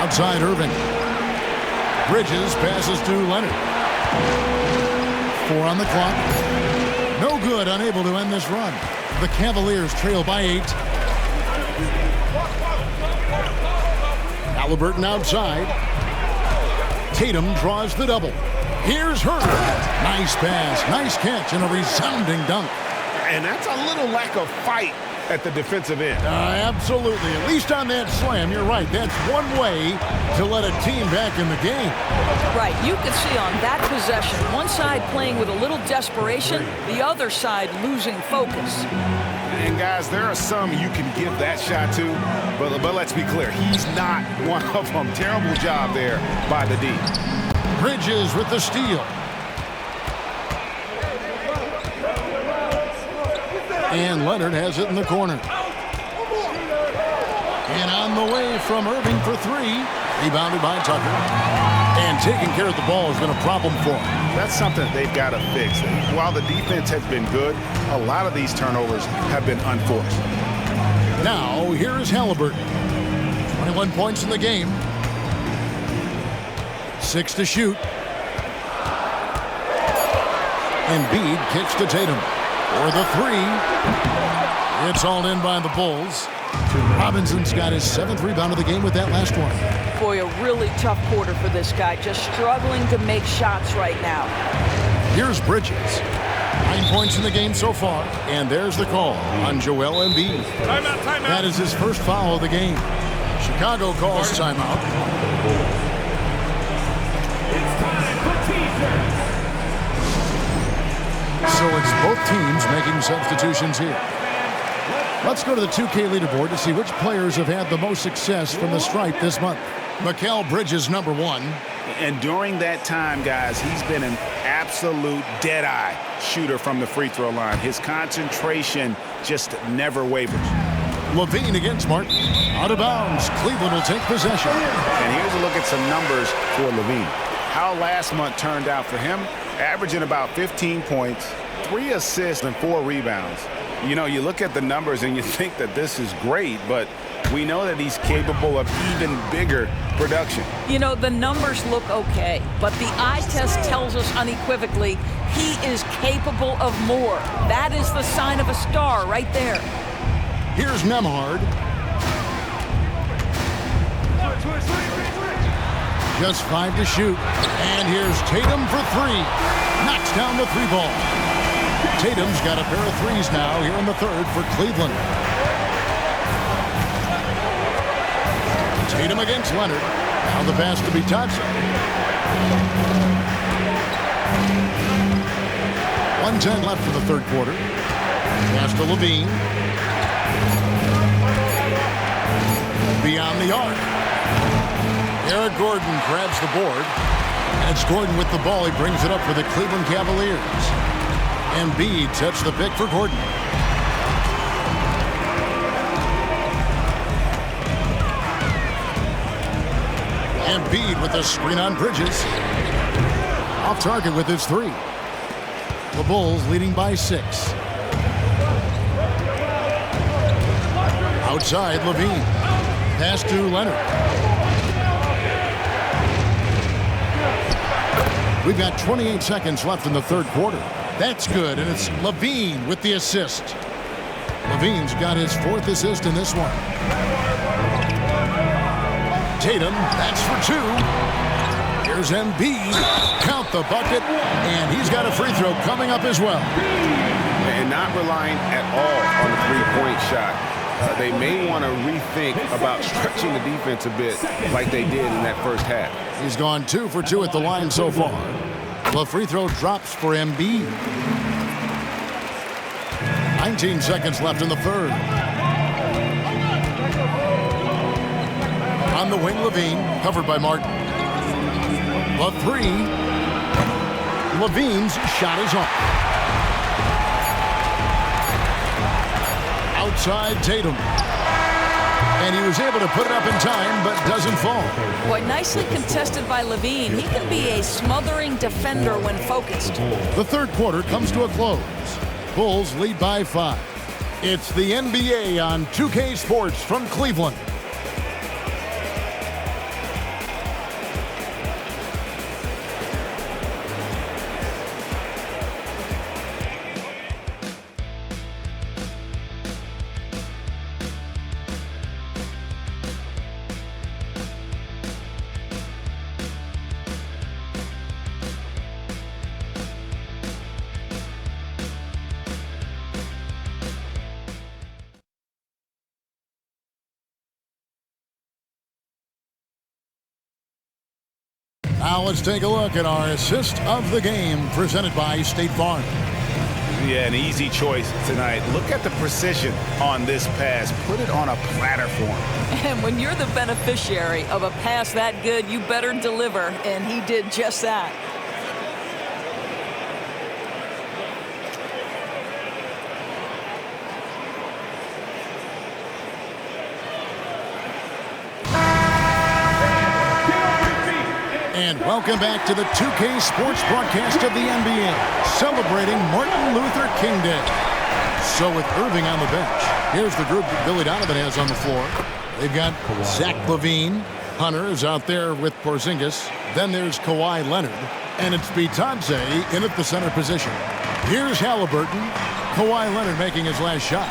Outside Irving. Bridges passes to Leonard. 4 on the clock. No good, unable to end this run. The Cavaliers trail by 8. Halliburton outside. Tatum draws the double. Here's Herter. Nice pass, nice catch, and a resounding dunk. And that's a little lack of fight at the defensive end. Absolutely. At least on that slam, you're right. That's one way to let a team back in the game. Right. You could see on that possession, one side playing with a little desperation, the other side losing focus. And guys, there are some you can give that shot to, but let's be clear, he's not one of them. Terrible job there by the D. Bridges with the steal. And Leonard has it in the corner. And on the way from Irving for 3. Rebounded by Tucker. And taking care of the ball has been a problem for him. That's something they've got to fix. While the defense has been good, a lot of these turnovers have been unforced. Now, here is Halliburton. 21 points in the game. 6 to shoot. Embiid kicks to Tatum. For the 3. It's all in by the Bulls. Robinson's got his 7th rebound of the game with that last one. Boy, a really tough quarter for this guy. Just struggling to make shots right now. Here's Bridges. 9 points in the game so far. And there's the call on Joel Embiid. Timeout, timeout. That is his first foul of the game. Chicago calls timeout. It's time for teasers. So it's both teams making substitutions here. Let's go to the 2K leaderboard to see which players have had the most success from the stripe this month. Mikal Bridges, number 1. And during that time, guys, he's been an absolute dead-eye shooter from the free throw line. His concentration just never wavers. Levine against Martin. Out of bounds. Cleveland will take possession. And here's a look at some numbers for Levine. How last month turned out for him, averaging about 15 points, 3 assists, and 4 rebounds. You know, you look at the numbers and you think that this is great, but we know that he's capable of even bigger production. You know, the numbers look okay, but the eye test tells us unequivocally he is capable of more. That is the sign of a star right there. Here's Nembhard. Just 5 to shoot. And here's Tatum for 3. Knocks down the 3 ball. Tatum's got a pair of threes now here in the third for Cleveland. Tatum against Leonard. Now the pass to Bitadze. 1:10 left for the third quarter. Pass to Levine. Beyond the arc. Eric Gordon grabs the board. And it's Gordon with the ball. He brings it up for the Cleveland Cavaliers. Embiid sets the pick for Gordon. Embiid with the screen on Bridges. Off target with his 3. The Bulls leading by 6. Outside, Levine. Pass to Leonard. We've got 28 seconds left in the third quarter. That's good, and it's Levine with the assist. Levine's got his 4th assist in this one. Tatum, that's for 2. Here's Embiid. Count the bucket, and he's got a free throw coming up as well. And not relying at all on the three-point shot. They may want to rethink about stretching the defense a bit like they did in that first half. He's gone 2 for 2 at the line so far. The free throw drops for Embiid. 19 seconds left in the third. On the wing, Levine, covered by Martin. The 3. Levine's shot is off. Outside Tatum. And he was able to put it up in time, but doesn't fall. Boy, nicely contested by Levine. He can be a smothering defender when focused. The third quarter comes to a close. Bulls lead by 5. It's the NBA on 2K Sports from Cleveland. Now let's take a look at our assist of the game presented by State Farm. Yeah, an easy choice tonight. Look at the precision on this pass. Put it on a platter for him. And when you're the beneficiary of a pass that good, you better deliver, and he did just that. And welcome back to the 2K Sports broadcast of the NBA, celebrating Martin Luther King Day. So with Irving on the bench, here's the group that Billy Donovan has on the floor. They've got Zach LaVine. Hunter is out there with Porzingis. Then there's Kawhi Leonard. And it's Bitadze in at the center position. Here's Halliburton. Kawhi Leonard making his last shot.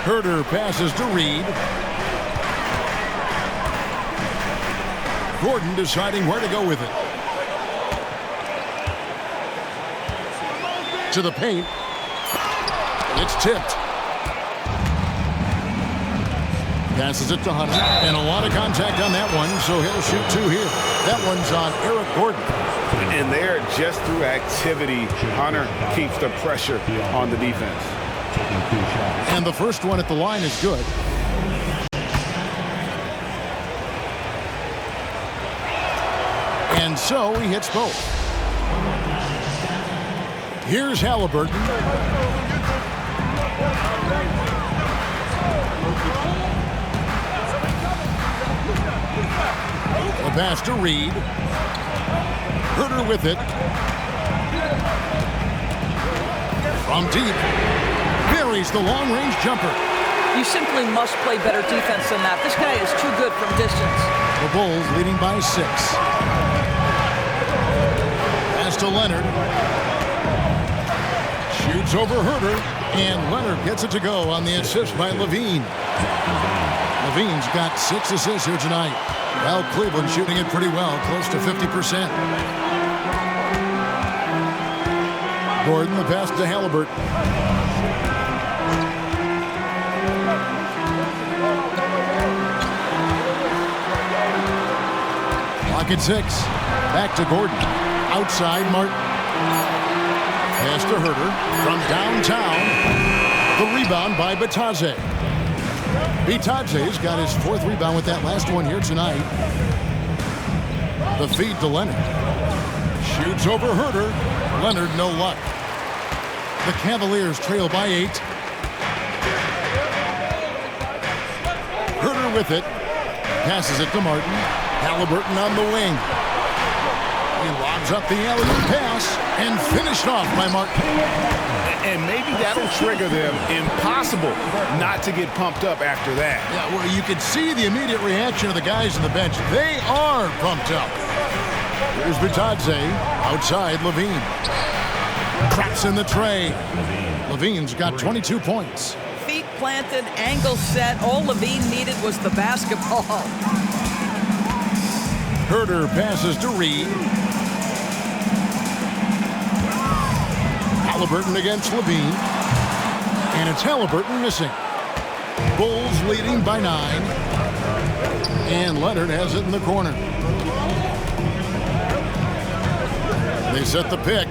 Herter passes to Reed. Gordon deciding where to go with it. To the paint. It's tipped. Passes it to Hunter. And a lot of contact on that one, so he'll shoot 2 here. That one's on Eric Gordon. And there, just through activity, Hunter keeps the pressure on the defense. And the first one at the line is good. And so he hits both. Here's Halliburton. The pass to Reed. Herter with it. From deep. Buries the long-range jumper. You simply must play better defense than that. This guy is too good from distance. The Bulls leading by 6. Pass to Leonard. Shoots over Herter. And Leonard gets it to go on the assist by Levine. Levine's got 6 assists here tonight. Well, Cleveland shooting it pretty well, close to 50%. Gordon, the pass to Halliburton. Clock at 6. Back to Gordon. Outside Martin. Pass to Herter from downtown. The rebound by Bitadze. Bitadze's got his 4th rebound with that last one here tonight. The feed to Leonard. Shoots over Herter. Leonard, no luck. The Cavaliers trail by 8. Herter with it. Passes it to Martin. Halliburton on the wing. He lobs up the alley-oop pass and finished off by Martin. And maybe that'll trigger them. Impossible not to get pumped up after that. Yeah, well, you can see the immediate reaction of the guys on the bench. They are pumped up. Here's Bitadze. Outside, Levine. Traps in the tray. Levine's got 22 points. Feet planted, angle set. All Levine needed was the basketball. Herter passes to Reed. Halliburton against Levine. And it's Halliburton missing. Bulls leading by 9. And Leonard has it in the corner. They set the pick.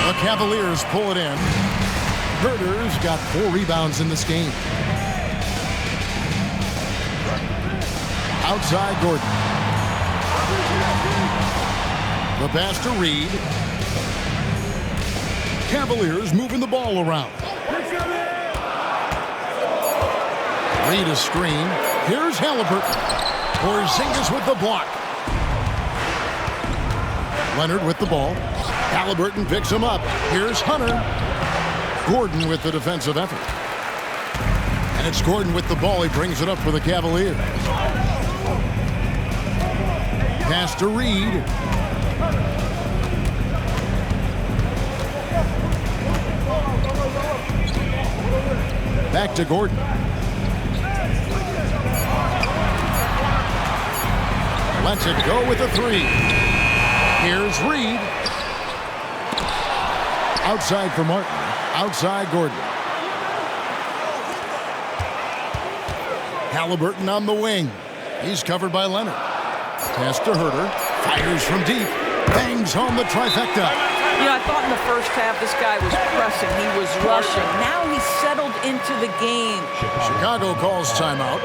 The Cavaliers pull it in. Herter's got 4 rebounds in this game. Outside Gordon. The pass to Reed. Cavaliers moving the ball around. Reed a screen. Here's Halliburton. Porzingis with the block. Leonard with the ball. Halliburton picks him up. Here's Hunter. Gordon with the defensive effort. And it's Gordon with the ball. He brings it up for the Cavaliers. Pass to Reed. Back to Gordon. Lets it go with a 3. Here's Reed. Outside for Martin. Outside Gordon. Halliburton on the wing. He's covered by Leonard. Pass to Herter. Fires from deep. Bangs home the trifecta. You know, I thought in the first half this guy was pressing. He was rushing. Now he's settled into the game. Chicago calls timeout.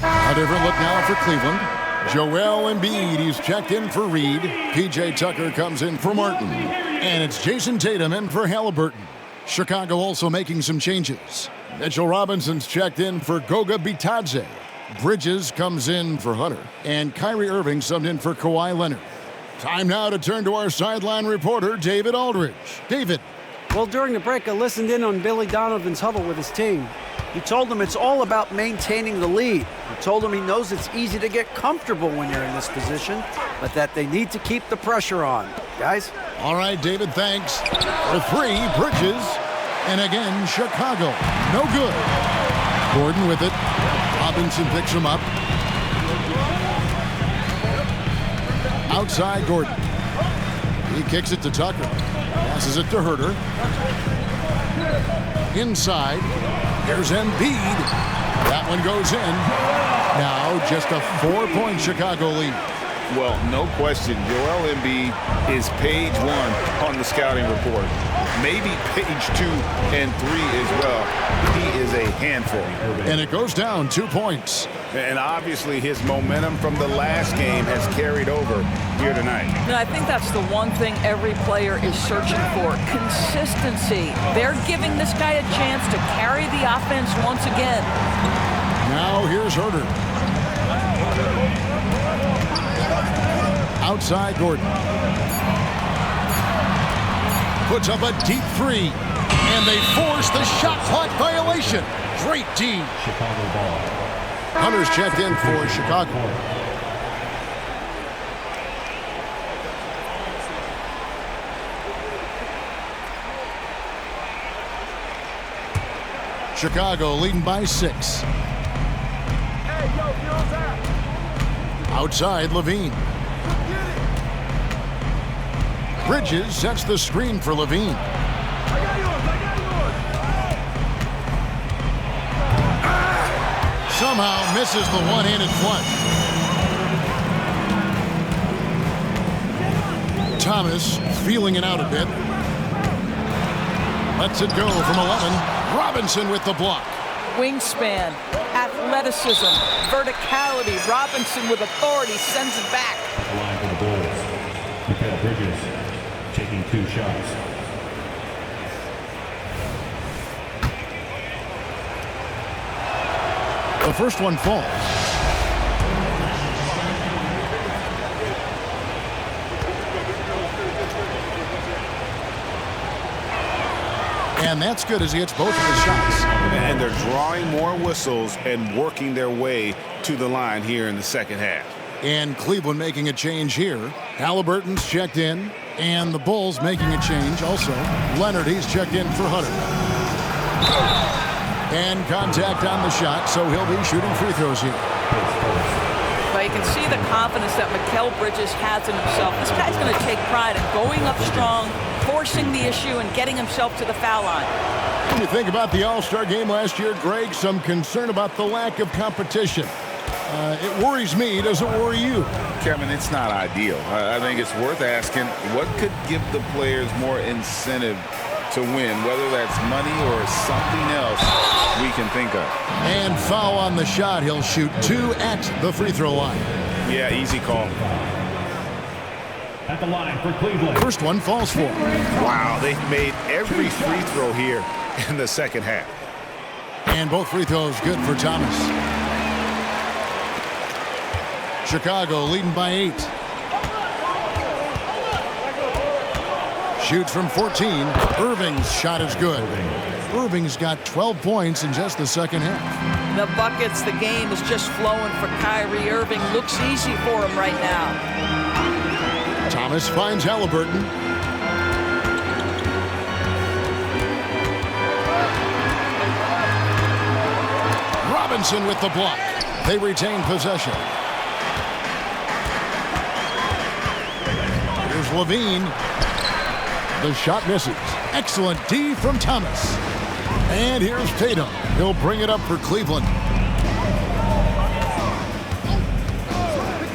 A different look now for Cleveland. Joel Embiid, he's checked in for Reed. P.J. Tucker comes in for Martin. And it's Jason Tatum in for Halliburton. Chicago also making some changes. Mitchell Robinson's checked in for Goga Bitadze. Bridges comes in for Hunter. And Kyrie Irving subbed in for Kawhi Leonard. Time now to turn to our sideline reporter, David Aldridge. David. Well, during the break, I listened in on Billy Donovan's huddle with his team. He told them it's all about maintaining the lead. He told them he knows it's easy to get comfortable when you're in this position, but that they need to keep the pressure on. guys. All right, David, thanks. For three, Bridges. And again, Chicago. No good. Gordon with it. Robinson picks him up. Outside Gordon. He kicks it to Tucker. Passes it to Herter. Inside. Here's Embiid. That one goes in. Now just a 4-point Chicago lead. Well, no question, Joel Embiid is page 1 on the scouting report. Maybe page 2 and 3 as well. He is a handful. And it goes down 2 points. And obviously his momentum from the last game has carried over here tonight. I think that's the one thing every player is searching for, consistency. They're giving this guy a chance to carry the offense once again. Now here's Herter. Outside Gordon. Puts up a deep three. And they force the shot clock violation. Great D. Chicago ball. Hunter's checked in for Chicago. Chicago leading by 6. Outside Levine. Bridges sets the screen for Levine. Somehow misses the one-handed flush. Thomas feeling it out a bit. Lets it go from 11. Robinson with the block. Wingspan, athleticism, verticality. Robinson with authority sends it back. Line for the Bulls. Mikal Bridges taking 2 shots. The first one falls. And that's good as he hits both of his shots. And they're drawing more whistles and working their way to the line here in the second half. And Cleveland making a change here. Halliburton's checked in. And the Bulls making a change also. Leonard, he's checked in for Hunter. And contact on the shot, so he'll be shooting free throws here. But you can see the confidence that Mikal Bridges has in himself. This guy's going to take pride in going up strong, forcing the issue, and getting himself to the foul line. When you think about the All-Star game last year, Greg, some concern about the lack of competition. It worries me. Does it worry you? Kevin, it's not ideal. I think it's worth asking what could give the players more incentive to win, whether that's money or something else we can think of. And foul on the shot. He'll shoot 2 at the free throw line. Yeah, easy call. At the line for Cleveland. First one falls for. Wow, they've made every free throw here in the second half. And both free throws good for Thomas. Chicago leading by 8. Shoots from 14. Irving's shot is good. Irving's got 12 points in just the second half. The buckets, the game is just flowing for Kyrie Irving. Looks easy for him right now. Thomas finds Halliburton. Robinson with the block. They retain possession. Here's Levine. The shot misses. Excellent D from Thomas. And here's Tatum. He'll bring it up for Cleveland.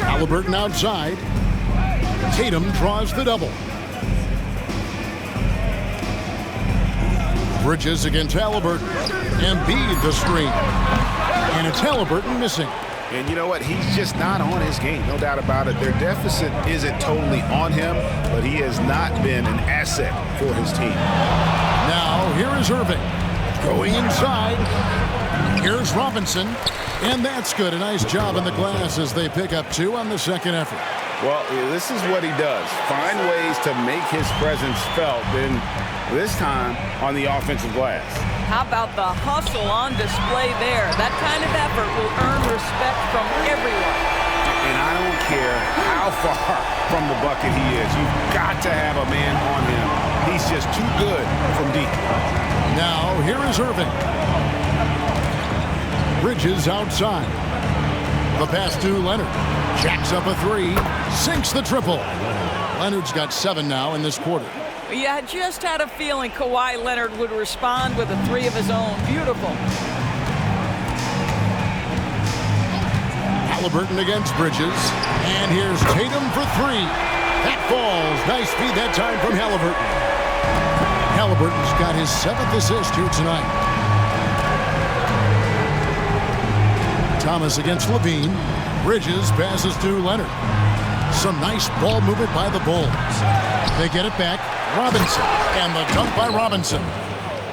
Halliburton outside. Tatum draws the double. Bridges against Halliburton. Embiid the screen. And it's Halliburton missing. And you know what? He's just not on his game. No doubt about it. Their deficit isn't totally on him, but he has not been an asset for his team. Now, here is Irving. Going inside. Here's Robinson. And that's good. A nice job in the glass as they pick up 2 on the second effort. Well, this is what he does. Find ways to make his presence felt, and this time on the offensive glass. How about the hustle on display there? That kind of effort will earn respect from everyone. And I don't care how far from the bucket he is. You've got to have a man on him. He's just too good from deep. Now, here is Irving. Bridges outside. The pass to Leonard. Jacks up a three. Sinks the triple. Leonard's got 7 now in this quarter. Yeah, I just had a feeling Kawhi Leonard would respond with a 3 of his own. Beautiful. Halliburton against Bridges. And here's Tatum for 3. That falls. Nice feed that time from Halliburton. Halliburton's got his 7th assist here tonight. Thomas against Levine. Bridges passes to Leonard. Some nice ball movement by the Bulls. They get it back. Robinson. And the dunk by Robinson.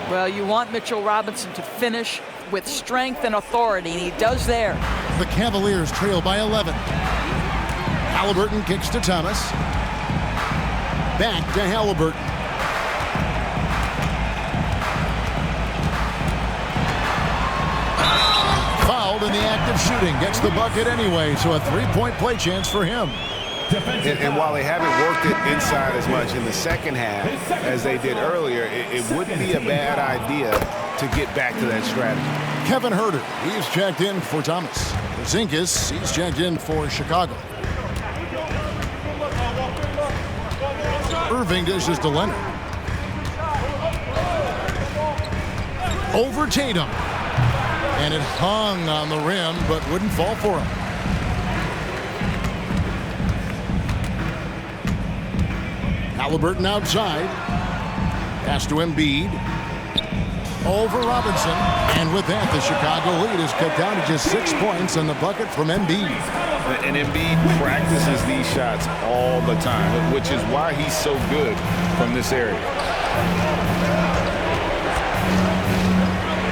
Well, you want Mitchell Robinson to finish with strength and authority, and he does there. The Cavaliers trail by 11. Halliburton kicks to Thomas. Back to Halliburton. Fouled in the act of shooting. Gets the bucket anyway, so a 3-point play chance for him. And while they haven't worked it inside as much in the second half as they did earlier, it wouldn't be a bad idea to get back to that strategy. Kevin Huerter, he's checked in for Thomas. Porzingis, he's checked in for Chicago. Irving dishes to Leonard. Over Tatum. And it hung on the rim, but wouldn't fall for him. Halliburton outside. Pass to Embiid. Over Robinson. And with that, the Chicago lead is cut down to just 6 points on the bucket from Embiid. And Embiid practices these shots all the time, which is why he's so good from this area.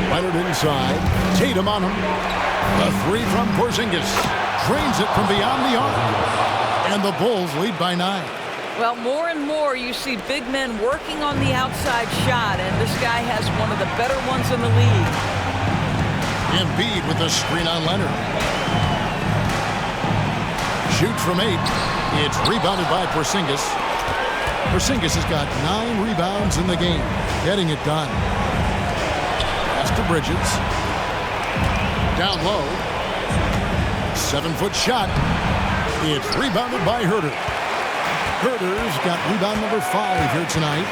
Leonard inside. Tatum on him. The 3 from Porzingis. Drains it from beyond the arc. And the Bulls lead by 9. Well, more and more you see big men working on the outside shot, and this guy has one of the better ones in the league. Embiid with the screen on Leonard. Shoots from 8. It's rebounded by Porzingis. Porzingis has got 9 rebounds in the game. Getting it done. Pass to Bridges. Down low. 7-foot shot. It's rebounded by Huerter. Huerter's got rebound number 5 here tonight.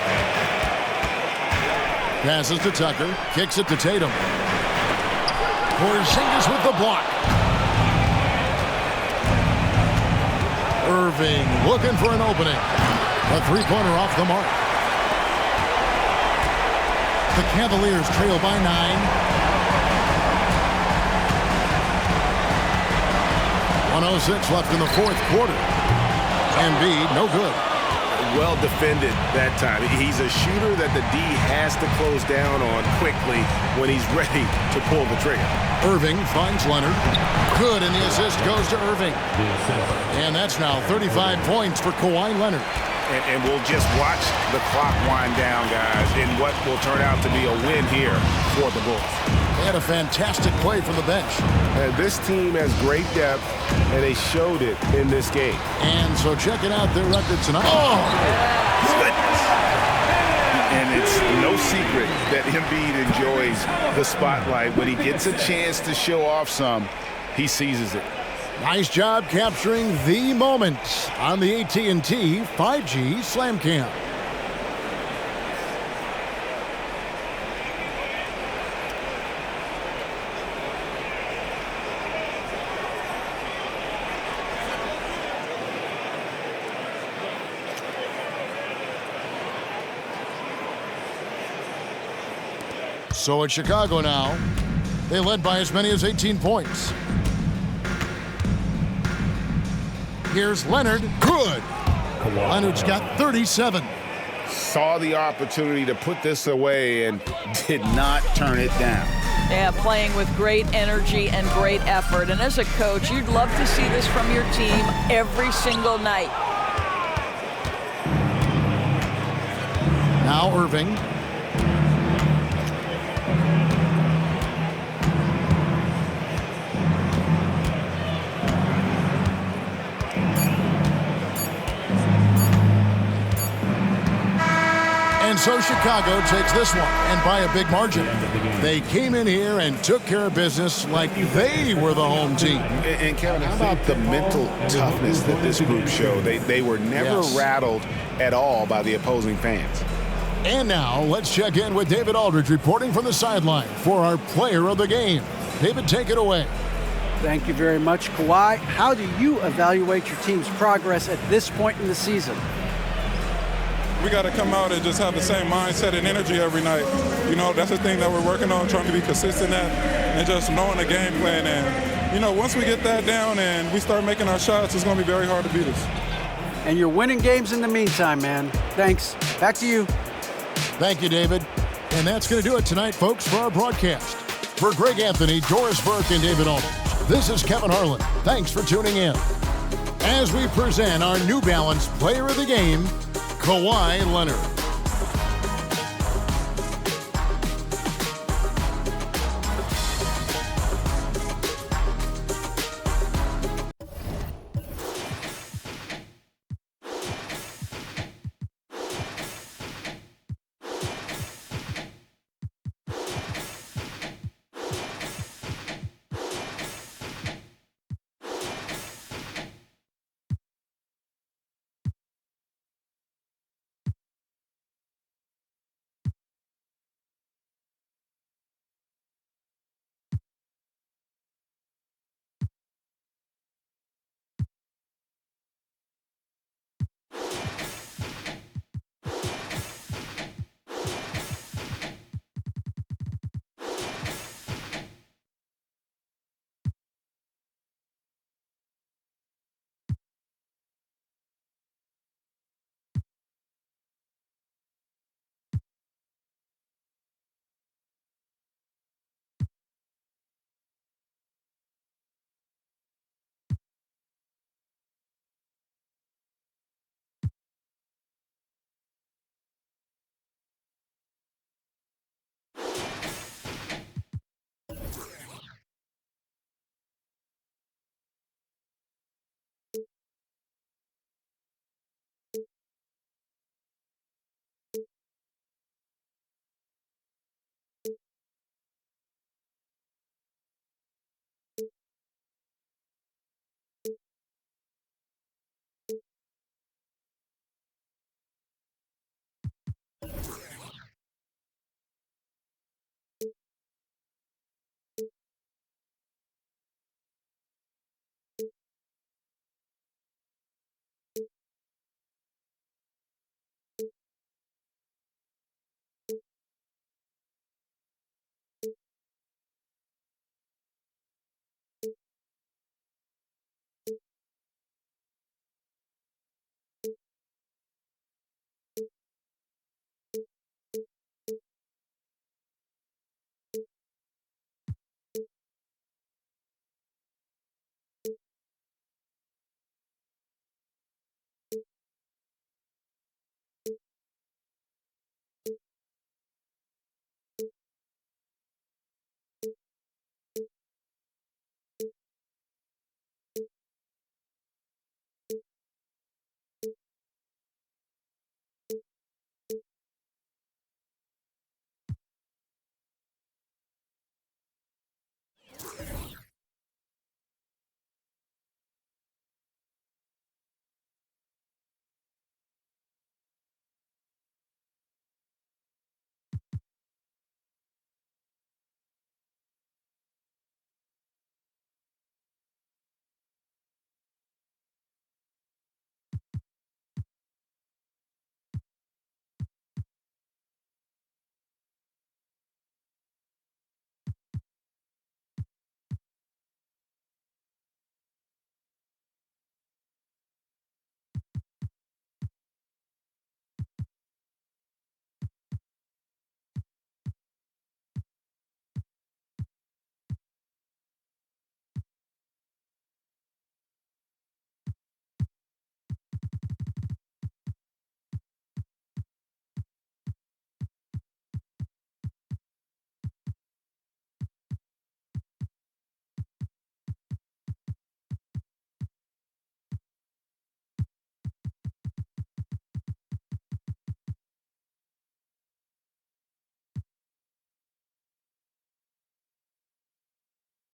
Passes to Tucker. Kicks it to Tatum. Porzingis with the block. Irving looking for an opening. A 3-pointer off the mark. The Cavaliers trail by 9. 1:06 left in the 4th quarter. Embiid, no good. Well defended that time. He's a shooter that the D has to close down on quickly when he's ready to pull the trigger. Irving finds Leonard. Good, and the assist goes to Irving. And that's now 35 points for Kawhi Leonard. And we'll just watch the clock wind down, guys, in what will turn out to be a win here for the Bulls. They had a fantastic play from the bench. And this team has great depth, and they showed it in this game. And so checking out their record tonight. Oh! Goodness. And it's no secret that Embiid enjoys the spotlight. When he gets a chance to show off some, he seizes it. Nice job capturing the moment on the AT&T 5G Slam Cam. So at Chicago now, they led by as many as 18 points. Here's Leonard. Good. Leonard's got 37. Saw the opportunity to put this away and did not turn it down. Yeah, playing with great energy and great effort. And as a coach, you'd love to see this from your team every single night. Now Irving. so Chicago takes this one, and by a big margin. They came in here and took care of business like they were the home team. And Kevin, how about the mental toughness that this group showed? They were never rattled at all by the opposing fans. And now let's check in with David Aldridge reporting from the sideline for our player of the game. David, take it away. Thank you very much, Kawhi. How do you evaluate your team's progress at this point in the season? We got to come out and just have the same mindset and energy every night. You know, that's the thing that we're working on, trying to be consistent at, and just knowing the game plan. And, you know, once we get that down and we start making our shots, it's going to be very hard to beat us. And you're winning games in the meantime, man. Thanks. Back to you. Thank you, David. And that's going to do it tonight, folks, for our broadcast. For Greg Anthony, Doris Burke, and David Aldridge, this is Kevin Harlan. Thanks for tuning in. As we present our New Balance Player of the Game, Kawhi Leonard.